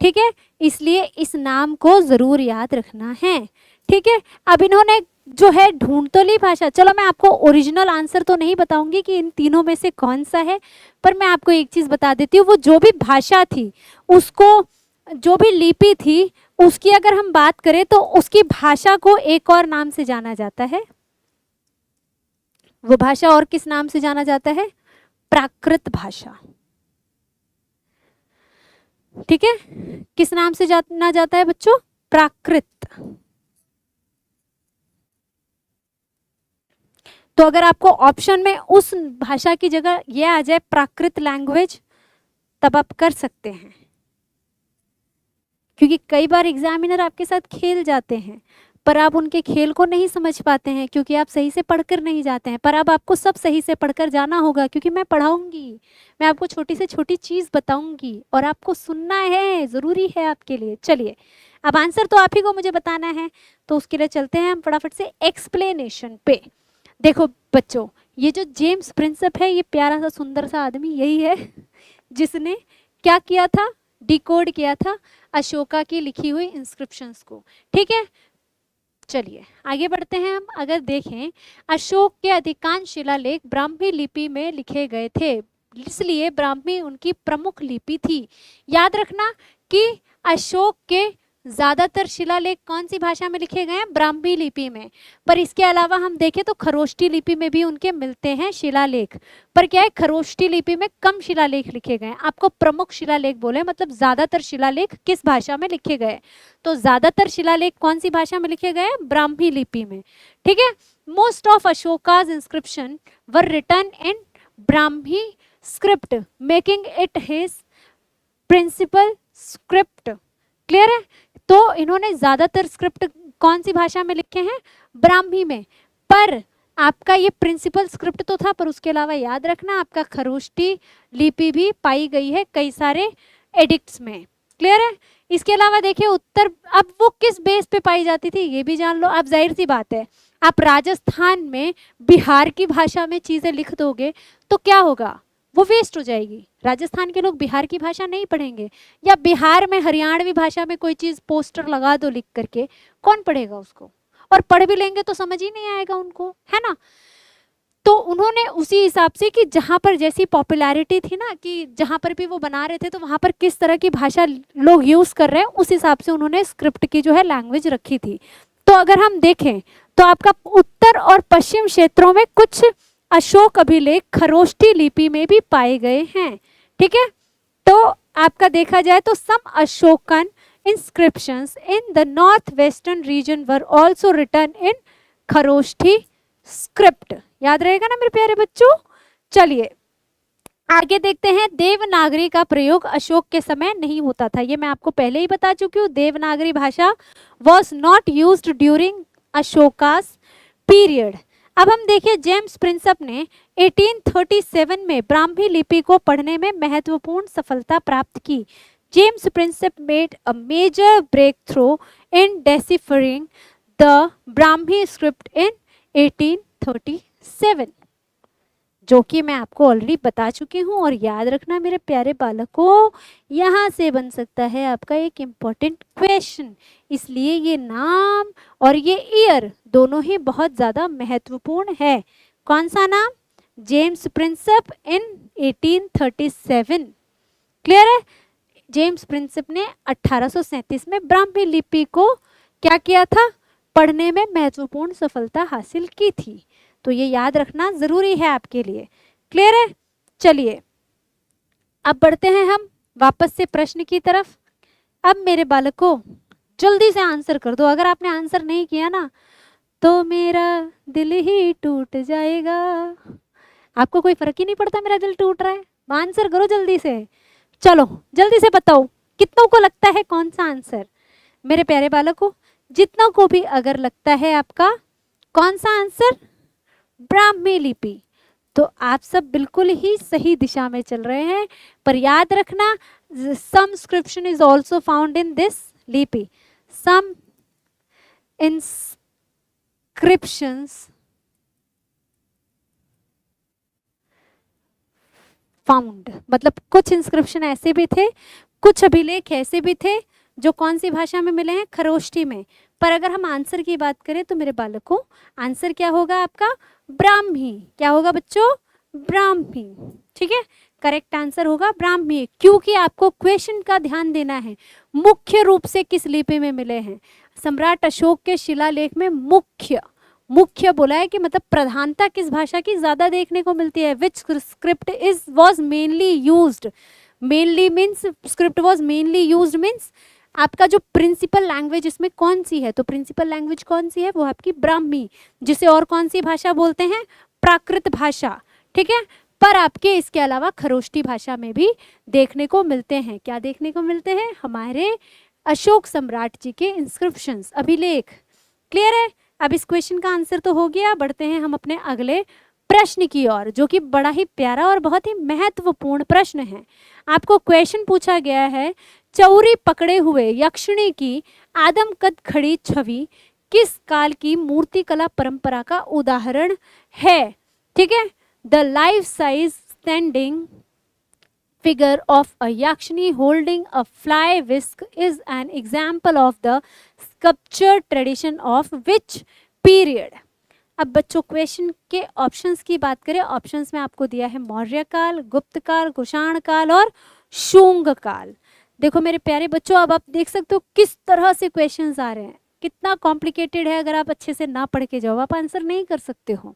ठीक है, इसलिए इस नाम को जरूर याद रखना है। ठीक है, अब इन्होंने जो है ढूंढ तो ली भाषा। चलो मैं आपको ओरिजिनल आंसर तो नहीं बताऊंगी कि इन तीनों में से कौन सा है, पर मैं आपको एक चीज बता देती हूँ, वो जो भी भाषा थी, उसको, जो भी लिपि थी, उसकी अगर हम बात करें तो उसकी भाषा को एक और नाम से जाना जाता है। वो भाषा और किस नाम से जाना जाता है? प्राकृत भाषा। ठीक है, किस नाम से जाना जाता है बच्चों? प्राकृत। तो अगर आपको ऑप्शन में उस भाषा की जगह ये आ जाए प्राकृत लैंग्वेज, तब आप कर सकते हैं। क्योंकि कई बार एग्जामिनर आपके साथ खेल जाते हैं, पर आप उनके खेल को नहीं समझ पाते हैं क्योंकि आप सही से पढ़कर नहीं जाते हैं। पर अब आपको सब सही से पढ़कर जाना होगा, क्योंकि मैं पढ़ाऊंगी, मैं आपको छोटी से छोटी चीज बताऊंगी और आपको सुनना है, जरूरी है आपके लिए। चलिए, अब आंसर तो आप ही को मुझे बताना है, तो उसके लिए चलते हैं हम फटाफट से एक्सप्लेनेशन पे। देखो बच्चों, ये जो जेम्स प्रिंसेप है, ये प्यारा सा सुंदर सा आदमी यही है जिसने क्या किया था? डिकोड किया था अशोका की लिखी हुई इंस्क्रिप्शंस को। ठीक है, चलिए आगे बढ़ते हैं हम। अगर देखें, अशोक के अधिकांश शिलालेख ब्राह्मी लिपि में लिखे गए थे, इसलिए ब्राह्मी उनकी प्रमुख लिपि थी। याद रखना कि अशोक के ज्यादातर शिलालेख कौन सी भाषा में लिखे गए हैं? ब्राह्मी लिपि में। पर इसके अलावा हम देखें तो खरोष्टी लिपि में भी उनके मिलते हैं शिलालेख। पर क्या है, खरोष्टी लिपि में कम शिलालेख लिखे गए हैं। आपको प्रमुख शिलालेख बोले, मतलब ज्यादातर शिलालेख किस भाषा में लिखे गए? तो ज्यादातर शिलालेख कौन सी भाषा में लिखे गए? ब्राह्मी लिपि में। ठीक है। Most of Ashoka's inscription were written in Brahmi script, making it his principal script. Clear है? तो इन्होंने ज्यादातर स्क्रिप्ट कौन सी भाषा में लिखे हैं? ब्राह्मी में। पर आपका ये प्रिंसिपल स्क्रिप्ट तो था, पर उसके अलावा याद रखना आपका खरोष्टी लिपि भी पाई गई है कई सारे एडिक्ट्स में। क्लियर है? इसके अलावा देखिए उत्तर, अब वो किस बेस पे पाई जाती थी ये भी जान लो। अब जाहिर सी बात है, आप राजस्थान में बिहार की भाषा में चीजें लिख दोगे तो क्या होगा? वो वेस्ट हो जाएगी। राजस्थान के लोग बिहार की भाषा नहीं पढ़ेंगे, या बिहार में हरियाणवी भाषा में कोई चीज पोस्टर लगा दो लिख करके, कौन पढ़ेगा उसको? और पढ़ भी लेंगे तो समझ ही नहीं आएगा उनको, है ना? तो उन्होंने उसी हिसाब से कि जहां पर जैसी पॉपुलैरिटी थी ना, कि जहां पर भी वो बना रहे थे तो वहां पर किस तरह की भाषा लोग यूज कर रहे हैं, उस हिसाब से उन्होंने स्क्रिप्ट की जो है लैंग्वेज रखी थी। तो अगर हम देखें तो आपका उत्तर और पश्चिम क्षेत्रों में कुछ अशोक अभिलेख खरोष्टी लिपि में भी पाए गए हैं। ठीक है। तो आपका देखा जाए तो some Ashokan inscriptions in the northwestern region were also written in Kharosthi script. याद रहेगा ना मेरे प्यारे बच्चों? चलिए आगे देखते हैं। देवनागरी का प्रयोग अशोक के समय नहीं होता था, ये मैं आपको पहले ही बता चुकी हूँ। देवनागरी भाषा was not used during Ashoka's period. अब हम देखिए जेम्स प्रिंसप ने 1837 में ब्राह्मी लिपि को पढ़ने में महत्वपूर्ण सफलता प्राप्त की। James Prinsep made a major breakthrough in deciphering the Brahmi script in 1837, जो कि मैं आपको ऑलरेडी बता चुकी हूँ। और याद रखना मेरे प्यारे बालकों, यहाँ से बन सकता है आपका एक इम्पॉर्टेंट क्वेश्चन, इसलिए ये नाम और ये ईयर दोनों ही बहुत ज़्यादा महत्वपूर्ण है। कौन सा नाम? जेम्स प्रिंसप इन 1837। क्लियर है? जेम्स प्रिंसप ने 1837 में ब्राह्मी लिपि को क्या किया था? पढ़ने में महत्वपूर्ण सफलता हासिल की थी। तो ये याद रखना जरूरी है आपके लिए। क्लियर है? चलिए अब बढ़ते हैं हम वापस से प्रश्न की तरफ। अब मेरे बालकों जल्दी से आंसर कर दो। अगर आपने आंसर नहीं किया ना तो मेरा दिल ही टूट जाएगा। आपको कोई फर्क ही नहीं पड़ता मेरा दिल टूट रहा है। आंसर करो जल्दी से। चलो जल्दी से बताओ कितनों को लगता है कौन सा आंसर? मेरे प्यारे बालकों जितनों को भी अगर लगता है आपका कौन सा आंसर? ब्राह्मी लिपि, तो आप सब बिल्कुल ही सही दिशा में चल रहे हैं। पर याद रखना some inscription is also found in this लिपि। सम इंस्क्रिप्शंस फाउंड, मतलब कुछ इंस्क्रिप्शन ऐसे भी थे, कुछ अभिलेख ऐसे भी थे जो कौन सी भाषा में मिले हैं? खरोष्टी में। पर अगर हम आंसर की बात करें तो मेरे बालकों आंसर क्या होगा आपका? ब्राह्मी। क्या होगा बच्चों? ब्राह्मी। ठीक है, करेक्ट आंसर होगा ब्राह्मी, क्योंकि आपको क्वेश्चन का ध्यान देना है। मुख्य रूप से किस लिपि में मिले हैं? सम्राट अशोक के शिलालेख में मुख्य बोला है कि मतलब प्रधानता किस भाषा की ज्यादा देखने को मिलती है। Which script is was mainly used. Mainly means script was mainly used means आपका जो प्रिंसिपल लैंग्वेज इसमें कौन सी है? तो प्रिंसिपल लैंग्वेज कौन सी है? वो आपकी ब्राह्मी, जिसे और कौन सी भाषा बोलते हैं? प्राकृत भाषा। ठीक है, पर आपके इसके अलावा खरोष्टी भाषा में भी देखने को मिलते हैं। क्या देखने को मिलते हैं? हमारे अशोक सम्राट जी के इंस्क्रिप्शंस, अभिलेख। क्लियर है? अब इस क्वेश्चन का आंसर तो हो गया। बढ़ते हैं हम अपने अगले प्रश्न की ओर, जो कि बड़ा ही प्यारा और बहुत ही महत्वपूर्ण प्रश्न है। आपको क्वेश्चन पूछा गया है, चौरी पकड़े हुए यक्षिणी की आदमकद खड़ी छवि किस काल की मूर्तिकला परंपरा का उदाहरण है? ठीक है, the life size standing figure of a yakshini holding a fly whisk is an example of the sculpture tradition of which period? अब बच्चों क्वेश्चन के ऑप्शंस की बात करें, ऑप्शंस में आपको दिया है मौर्य काल, गुप्त काल, कुषाण काल और शुंग काल। देखो मेरे प्यारे बच्चों, अब आप देख सकते हो किस तरह से क्वेश्चंस आ रहे हैं, कितना कॉम्प्लिकेटेड है। अगर आप अच्छे से ना पढ़ के जाओ आप आंसर नहीं कर सकते हो,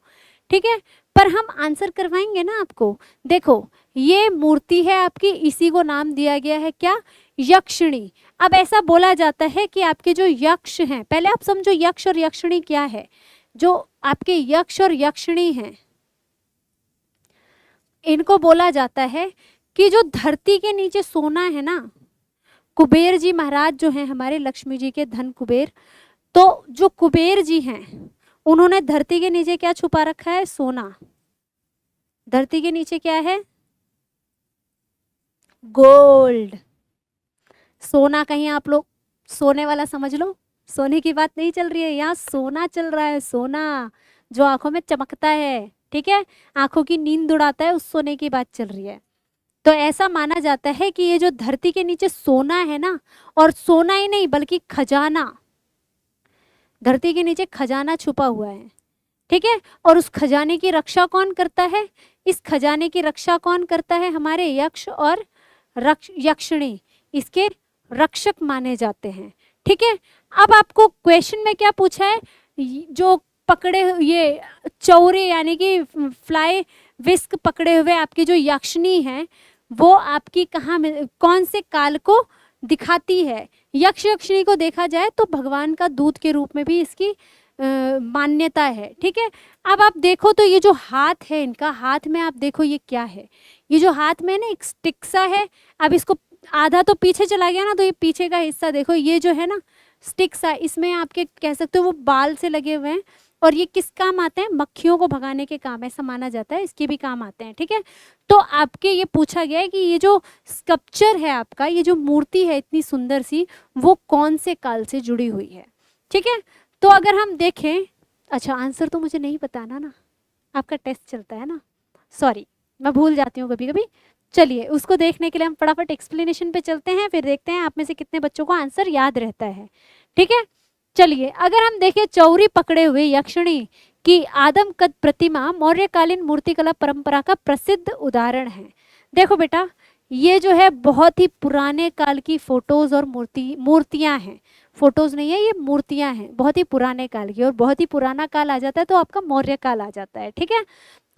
ठीक है, पर हम आंसर करवाएंगे ना आपको। देखो ये मूर्ति है आपकी, इसी को नाम दिया गया है क्या, यक्षिणी। अब ऐसा बोला जाता है कि आपके जो यक्ष हैं, पहले आप समझो यक्ष और यक्षिणी क्या है। जो आपके यक्ष और यक्षिणी हैं, इनको बोला जाता है कि जो धरती के नीचे सोना है ना, कुबेर जी महाराज जो हैं हमारे, लक्ष्मी जी के धन कुबेर, तो जो कुबेर जी हैं उन्होंने धरती के नीचे क्या छुपा रखा है, सोना। धरती के नीचे क्या है, गोल्ड। सोना कहीं आप लोग सोने वाला समझ लो, सोने की बात नहीं चल रही है, यहाँ सोना चल रहा है, सोना जो आंखों में चमकता है, ठीक है, आंखों की नींद उड़ाता है, उस सोने की बात चल रही है। तो ऐसा माना जाता है कि ये जो धरती के नीचे सोना है ना, और सोना ही नहीं बल्कि खजाना, धरती के नीचे खजाना छुपा हुआ है, ठीक है, और उस खजाने की रक्षा कौन करता है, इस खजाने की रक्षा कौन करता है, हमारे यक्ष और यक्षिणी इसके रक्षक माने जाते हैं, ठीक है। अब आपको क्वेश्चन में क्या पूछा है, जो पकड़े ये चौरे यानी कि फ्लाई विस्क पकड़े हुए आपकी जो यक्षिणी है, वो आपकी कहाँ में, कौन से काल को दिखाती है। यक्ष यक्षिणी को देखा जाए तो भगवान का दूत के रूप में भी इसकी मान्यता है, ठीक है। अब आप देखो तो ये जो हाथ है इनका, हाथ में आप देखो ये क्या है, ये जो हाथ में ना एक स्टिक सा है। अब इसको आधा तो पीछे चला गया ना, तो ये पीछे का हिस्सा देखो, ये जो है ना स्टिक सा, इसमें आपके कह सकते हो वो बाल से लगे हुए हैं, और ये किस काम आते हैं, मक्खियों को भगाने के काम, ऐसा माना जाता है, इसके भी काम आते हैं, ठीक है। तो आपके ये पूछा गया है कि ये जो स्कल्पचर है आपका, ये जो मूर्ति है इतनी सुंदर सी, वो कौन से काल से जुड़ी हुई है, ठीक है। तो अगर हम देखें, अच्छा आंसर तो मुझे नहीं बताना ना, आपका टेस्ट चलता है ना, सॉरी मैं भूल जाती हूँ कभी कभी। चलिए उसको देखने के लिए हम फटाफट एक्सप्लेनेशन पे चलते हैं, फिर देखते हैं आप में से कितने बच्चों को आंसर याद रहता है, ठीक है। चलिए अगर हम देखें, चौरी पकड़े हुए यक्षिणी की आदम कद प्रतिमा मौर्यकालीन मूर्तिकला परंपरा का प्रसिद्ध उदाहरण है। देखो बेटा, ये जो है बहुत ही पुराने काल की फोटोज और मूर्तियां हैं, फोटोज नहीं है, ये मूर्तियां हैं बहुत ही पुराने काल की, और बहुत ही पुराना काल आ जाता है तो आपका मौर्य काल आ जाता है, ठीक है।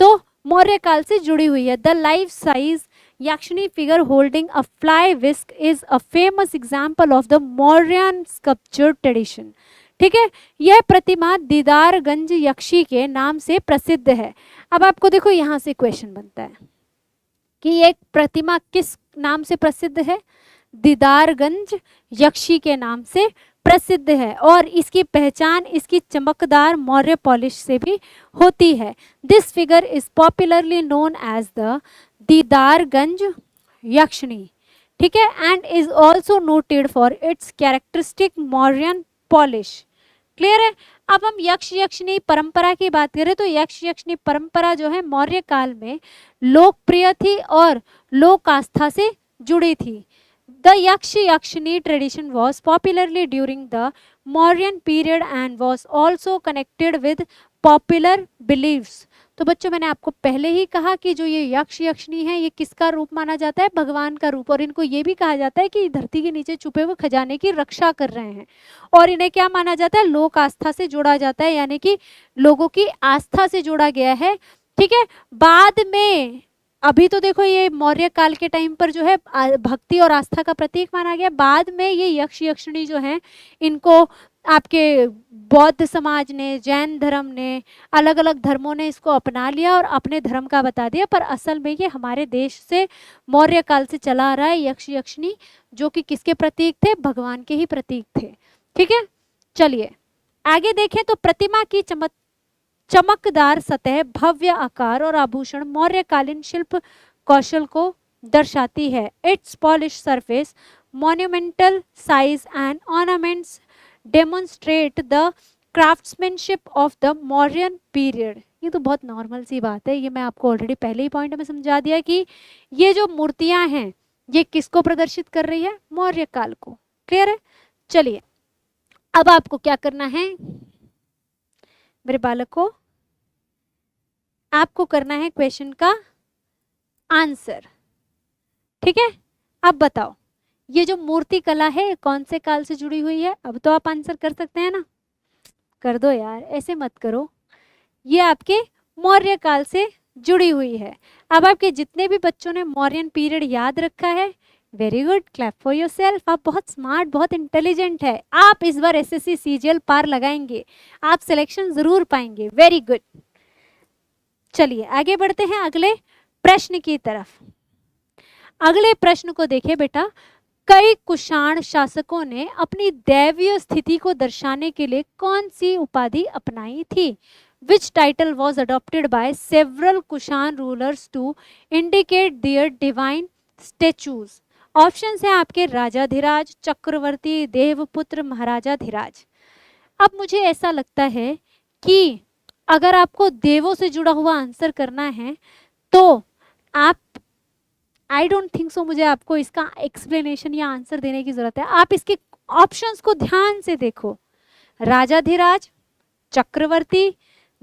तो मौर्य काल से जुड़ी हुई है। The life size yakshini figure holding a fly whisk is a famous example of the Mauryan sculpture tradition, ठीक है। यह प्रतिमा दीदारगंज यक्षी के नाम से प्रसिद्ध है। अब आपको देखो यहाँ से क्वेश्चन बनता है कि ये प्रतिमा किस नाम से प्रसिद्ध है, दीदारगंज यक्षी के नाम से प्रसिद्ध है, और इसकी पहचान इसकी चमकदार मौर्य पॉलिश से भी होती है। This figure is popularly known as the Didarganj Yakshini, ठीक है, and is also noted for its characteristic Mauryan polish. Clear है। अब हम यक्ष यक्षिणी परंपरा की बात करें तो यक्ष यक्षिणी परंपरा जो है मौर्य काल में लोकप्रिय थी और लोक आस्था से जुड़ी थी। The Yakshi Yakshini tradition was popularly during the Mauryan period and was also connected with popular beliefs. तो बच्चों मैंने आपको पहले ही कहा कि जो ये यक्ष यक्षिणी है ये किसका रूप माना जाता है, भगवान का रूप, और इनको ये भी कहा जाता है कि धरती के नीचे छुपे हुए खजाने की रक्षा कर रहे हैं, और इन्हें क्या माना जाता है, लोक आस्था से जोड़ा जाता है, यानी कि लोगों की आस्था से जोड़ा गया है, ठीक है। बाद में अभी तो देखो ये मौर्य काल के टाइम पर जो है भक्ति और आस्था का प्रतीक माना गया, बाद में ये यक्ष यक्षिणी जो हैं इनको आपके बौद्ध समाज ने, जैन धर्म ने, अलग अलग धर्मों ने इसको अपना लिया और अपने धर्म का बता दिया, पर असल में ये हमारे देश से मौर्य काल से चला आ रहा है यक्ष यक्षिणी, जो कि किसके प्रतीक थे, भगवान के ही प्रतीक थे, ठीक है। चलिए आगे देखें तो प्रतिमा की चमकदार सतह, भव्य आकार और आभूषण मौर्यकालीन शिल्प कौशल को दर्शाती है। It's polish surface, monumental size and ornaments demonstrate the craftsmanship of the Mauryan period. ये तो बहुत नॉर्मल सी बात है, ये मैं आपको ऑलरेडी पहले ही पॉइंट में समझा दिया कि ये जो मूर्तियां हैं ये किसको प्रदर्शित कर रही है, मौर्य काल को। क्लियर है। चलिए अब आपको क्या करना है मेरे बालक को, आपको करना है क्वेश्चन का आंसर, ठीक है। अब बताओ ये जो मूर्ति कला है कौन से काल से जुड़ी हुई है? अब तो आप आंसर कर सकते हैं ना, कर दो यार, ऐसे मत करो। ये आपके मौर्य काल से जुड़ी हुई है। अब आपके जितने भी बच्चों ने मौर्यन पीरियड याद रखा है, very good, clap for yourself. आप बहुत स्मार्ट, बहुत इंटेलिजेंट है। आप इस बार एसएससी सीजीएल पार लगाएंगे, आप सिलेक्शन जरूर पाएंगे, वेरी गुड। चलिए आगे बढ़ते हैं अगले प्रश्न की तरफ। अगले प्रश्न को देखिए बेटा, कई कुषाण शासकों ने अपनी दैवीय स्थिति को दर्शाने के लिए कौन सी उपाधि अपनाई थी? Which title was adopted by several Kushan rulers to indicate their divine statues? Options हैं आपके राजाधिराज, चक्रवर्ती, देवपुत्र, महाराजाधिराज। अब मुझे ऐसा लगता है कि अगर आपको देवों से जुड़ा हुआ आंसर करना है तो आप, आई डोंट थिंक सो मुझे आपको इसका एक्सप्लेनेशन या आंसर देने की जरूरत है। आप इसके ऑप्शंस को ध्यान से देखो, राजाधिराज, चक्रवर्ती,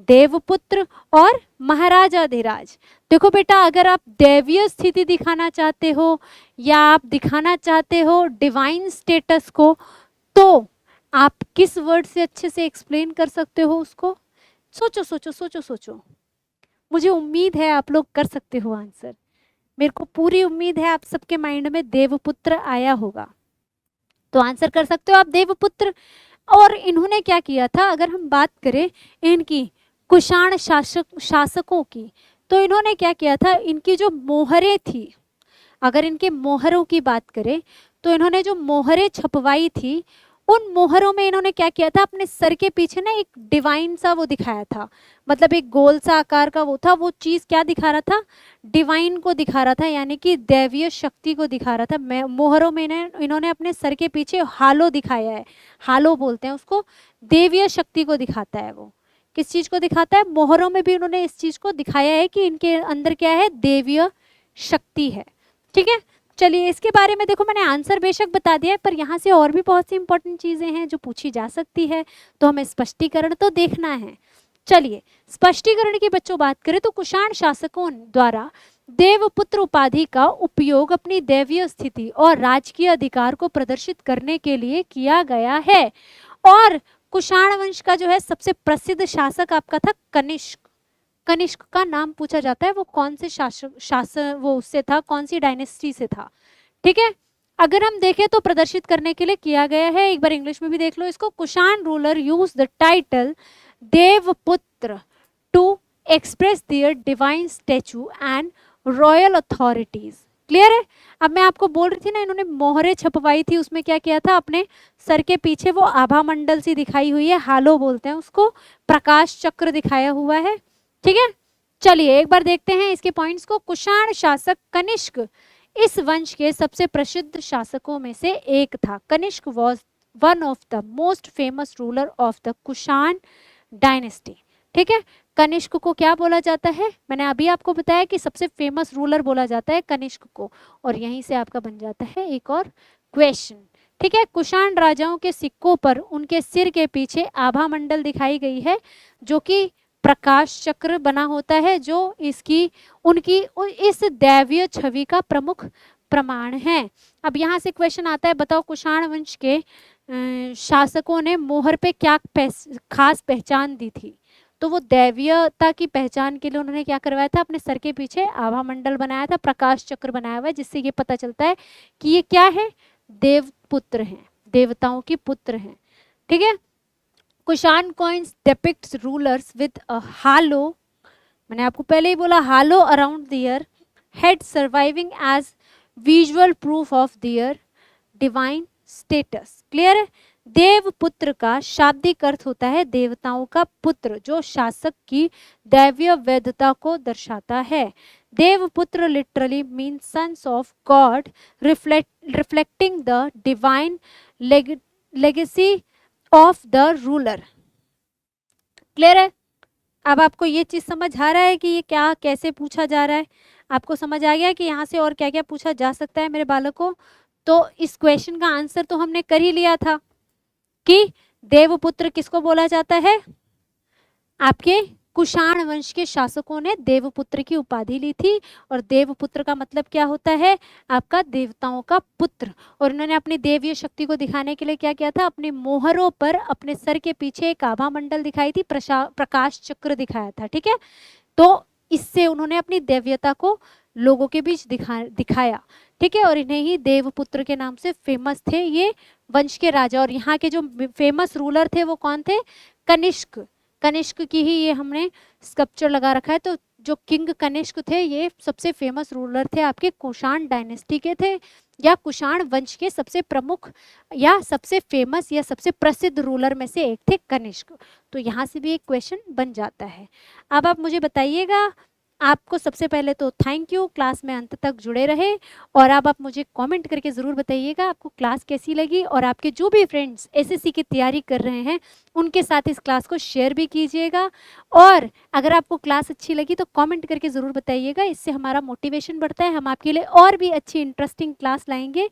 देवपुत्र और महाराजाधिराज। देखो बेटा, अगर आप दैवीय स्थिति दिखाना चाहते हो या आप दिखाना चाहते हो डिवाइन स्टेटस को, तो आप किस वर्ड से अच्छे से एक्सप्लेन कर सकते हो उसको? सोचो सोचो सोचो सोचो। मुझे उम्मीद है आप लोग कर सकते हो आंसर। मेरे को पूरी उम्मीद है आप सबके माइंड में देवपुत्र आया होगा, तो आंसर कर सकते हो आप देवपुत्र। और इन्होंने क्या किया था, अगर हम बात करें इनकी कुषाण शासकों की, तो इन्होंने क्या किया था, इनकी जो मोहरें थी, अगर इनके मोहरों की बात करें तो इन्होंने जो मोहरें छपवाई थी, उन मोहरों में इन्होंने क्या किया था, अपने सर के पीछे ना एक डिवाइन सा वो दिखाया था, मतलब एक गोल सा आकार का वो था, वो चीज क्या दिखा रहा था, डिवाइन को दिखा रहा था, यानी कि दैवीय शक्ति को दिखा रहा था। मोहरों में इन्होंने अपने सर के पीछे हालो दिखाया है, हालो बोलते हैं उसको, देवीय शक्ति को दिखाता है। वो किस चीज को दिखाता है? मोहरों में भी उन्होंने इस चीज को दिखाया है कि इनके अंदर क्या है, देवीय शक्ति है। ठीक है, चलिए इसके बारे में देखो, मैंने आंसर बेशक बता दिया है, पर यहाँ से और भी बहुत सी इंपॉर्टेंट चीजें हैं जो पूछी जा सकती है, तो हमें स्पष्टीकरण तो देखना है। चलिए स्पष्टीकरण की बच्चों बात करें तो कुषाण शासकों द्वारा देवपुत्र उपाधि का उपयोग अपनी दैवीय स्थिति और राजकीय अधिकार को प्रदर्शित करने के लिए किया गया है। और कुषाण वंश का जो है सबसे प्रसिद्ध शासक आपका था कनिष्क। कनिष्क का नाम पूछा जाता है, वो कौन से शासक वो उससे था, कौन सी डायनेस्टी से था। ठीक है, अगर हम देखें तो प्रदर्शित करने के लिए किया गया है। एक बार इंग्लिश में भी देख लो इसको, Kushan ruler use the title Devaputra to express their divine statue and royal authorities. Clear है? अब मैं आपको बोल रही थी ना, इन्होंने मोहरे छपवाई थी, उसमें क्या किया था, अपने सर के पीछे वो आभा मंडल सी दिखाई हुई है, हालो बोलते हैं उसको, प्रकाश चक्र दिखाया हुआ है। ठीक है, चलिए एक बार देखते हैं इसके पॉइंट्स को। कुषाण शासक कनिष्क इस वंश के सबसे प्रसिद्ध शासकों में से एक था। Kanishka was one of the most famous ruler of the Kushan dynasty. ठीक है, कनिष्क को क्या बोला जाता है, मैंने अभी आपको बताया कि सबसे फेमस रूलर बोला जाता है कनिष्क को, और यहीं से आपका बन जाता है एक और क्वेश्चन। ठीक है, कुषाण राजाओं के सिक्कों पर उनके सिर के पीछे आभा मंडल दिखाई गई है, जो कि प्रकाश चक्र बना होता है, जो इसकी उनकी इस दैवीय छवि का प्रमुख प्रमाण है। अब यहाँ से क्वेश्चन आता है, बताओ कुषाण वंश के शासकों ने मोहर पे क्या खास पहचान दी थी? तो वो दैवीयता की पहचान के लिए उन्होंने क्या करवाया था, अपने सर के पीछे आभा मंडल बनाया था, प्रकाश चक्र बनाया हुआ है, जिससे ये पता चलता है कि ये क्या है, देवपुत्र हैं, देवताओं की पुत्र हैं। ठीक है, Kushan coins depicts rulers with a halo, मैंने आपको पहले ही बोला, halo around their head surviving as visual proof of their divine status. Clear है? देवपुत्र का शाब्दिक अर्थ होता है देवताओं का पुत्र, जो शासक की दैवीय वैधता को दर्शाता है। Devaputra literally mean sons of God, reflecting the divine legacy of the ruler. Clear है? अब आपको ये चीज समझ आ रहा है कि ये क्या कैसे पूछा जा रहा है? आपको समझ आ गया कि यहाँ से और क्या क्या पूछा जा सकता है मेरे बालकों? तो इस क्वेश्चन का आंसर तो हमने कर ही लिया था कि देवपुत्र किसको बोला जाता है, आपके कुषाण वंश के शासकों ने देवपुत्र की उपाधि ली थी, और देवपुत्र का मतलब क्या होता है, आपका देवताओं का पुत्र। और इन्होंने अपनी देवीय शक्ति को दिखाने के लिए क्या किया था, अपने मोहरों पर अपने सर के पीछे एक आभा मंडल दिखाई थी, प्रकाश चक्र दिखाया था, ठीक है। तो इससे उन्होंने अपनी दैव्यता को लोगों के बीच दिखाया, ठीक है। और इन्हें ही देवपुत्र के नाम से फेमस थे ये वंश के राजा। और यहाँ के जो फेमस रूलर थे वो कौन थे, कनिष्क। कनिष्क की ही ये हमने स्कल्पचर लगा रखा है। तो जो किंग कनिष्क थे ये सबसे फेमस रूलर थे, आपके कुषाण डायनेस्टी के थे, या कुषाण वंश के सबसे प्रमुख या सबसे फेमस या सबसे प्रसिद्ध रूलर में से एक थे कनिष्क। तो यहाँ से भी एक क्वेश्चन बन जाता है। अब आप मुझे बताइएगा, आपको सबसे पहले तो थैंक यू, क्लास में अंत तक जुड़े रहे। और अब आप मुझे कमेंट करके ज़रूर बताइएगा आपको क्लास कैसी लगी, और आपके जो भी फ्रेंड्स एसएससी की तैयारी कर रहे हैं उनके साथ इस क्लास को शेयर भी कीजिएगा। और अगर आपको क्लास अच्छी लगी तो कमेंट करके ज़रूर बताइएगा, इससे हमारा मोटिवेशन बढ़ता है, हम आपके लिए और भी अच्छी इंटरेस्टिंग क्लास लाएंगे।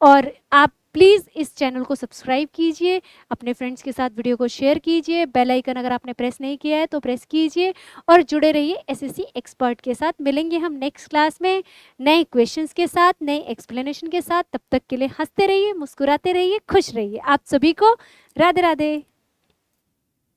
और आप प्लीज़ इस चैनल को सब्सक्राइब कीजिए, अपने फ्रेंड्स के साथ वीडियो को शेयर कीजिए, बेल आइकन अगर आपने प्रेस नहीं किया है तो प्रेस कीजिए, और जुड़े रहिए एसएससी एक्सपर्ट के साथ। मिलेंगे हम नेक्स्ट क्लास में नए क्वेश्चंस के साथ, नए एक्सप्लेनेशन के साथ। तब तक के लिए हंसते रहिए, मुस्कुराते रहिए, खुश रहिए। आप सभी को राधे राधे।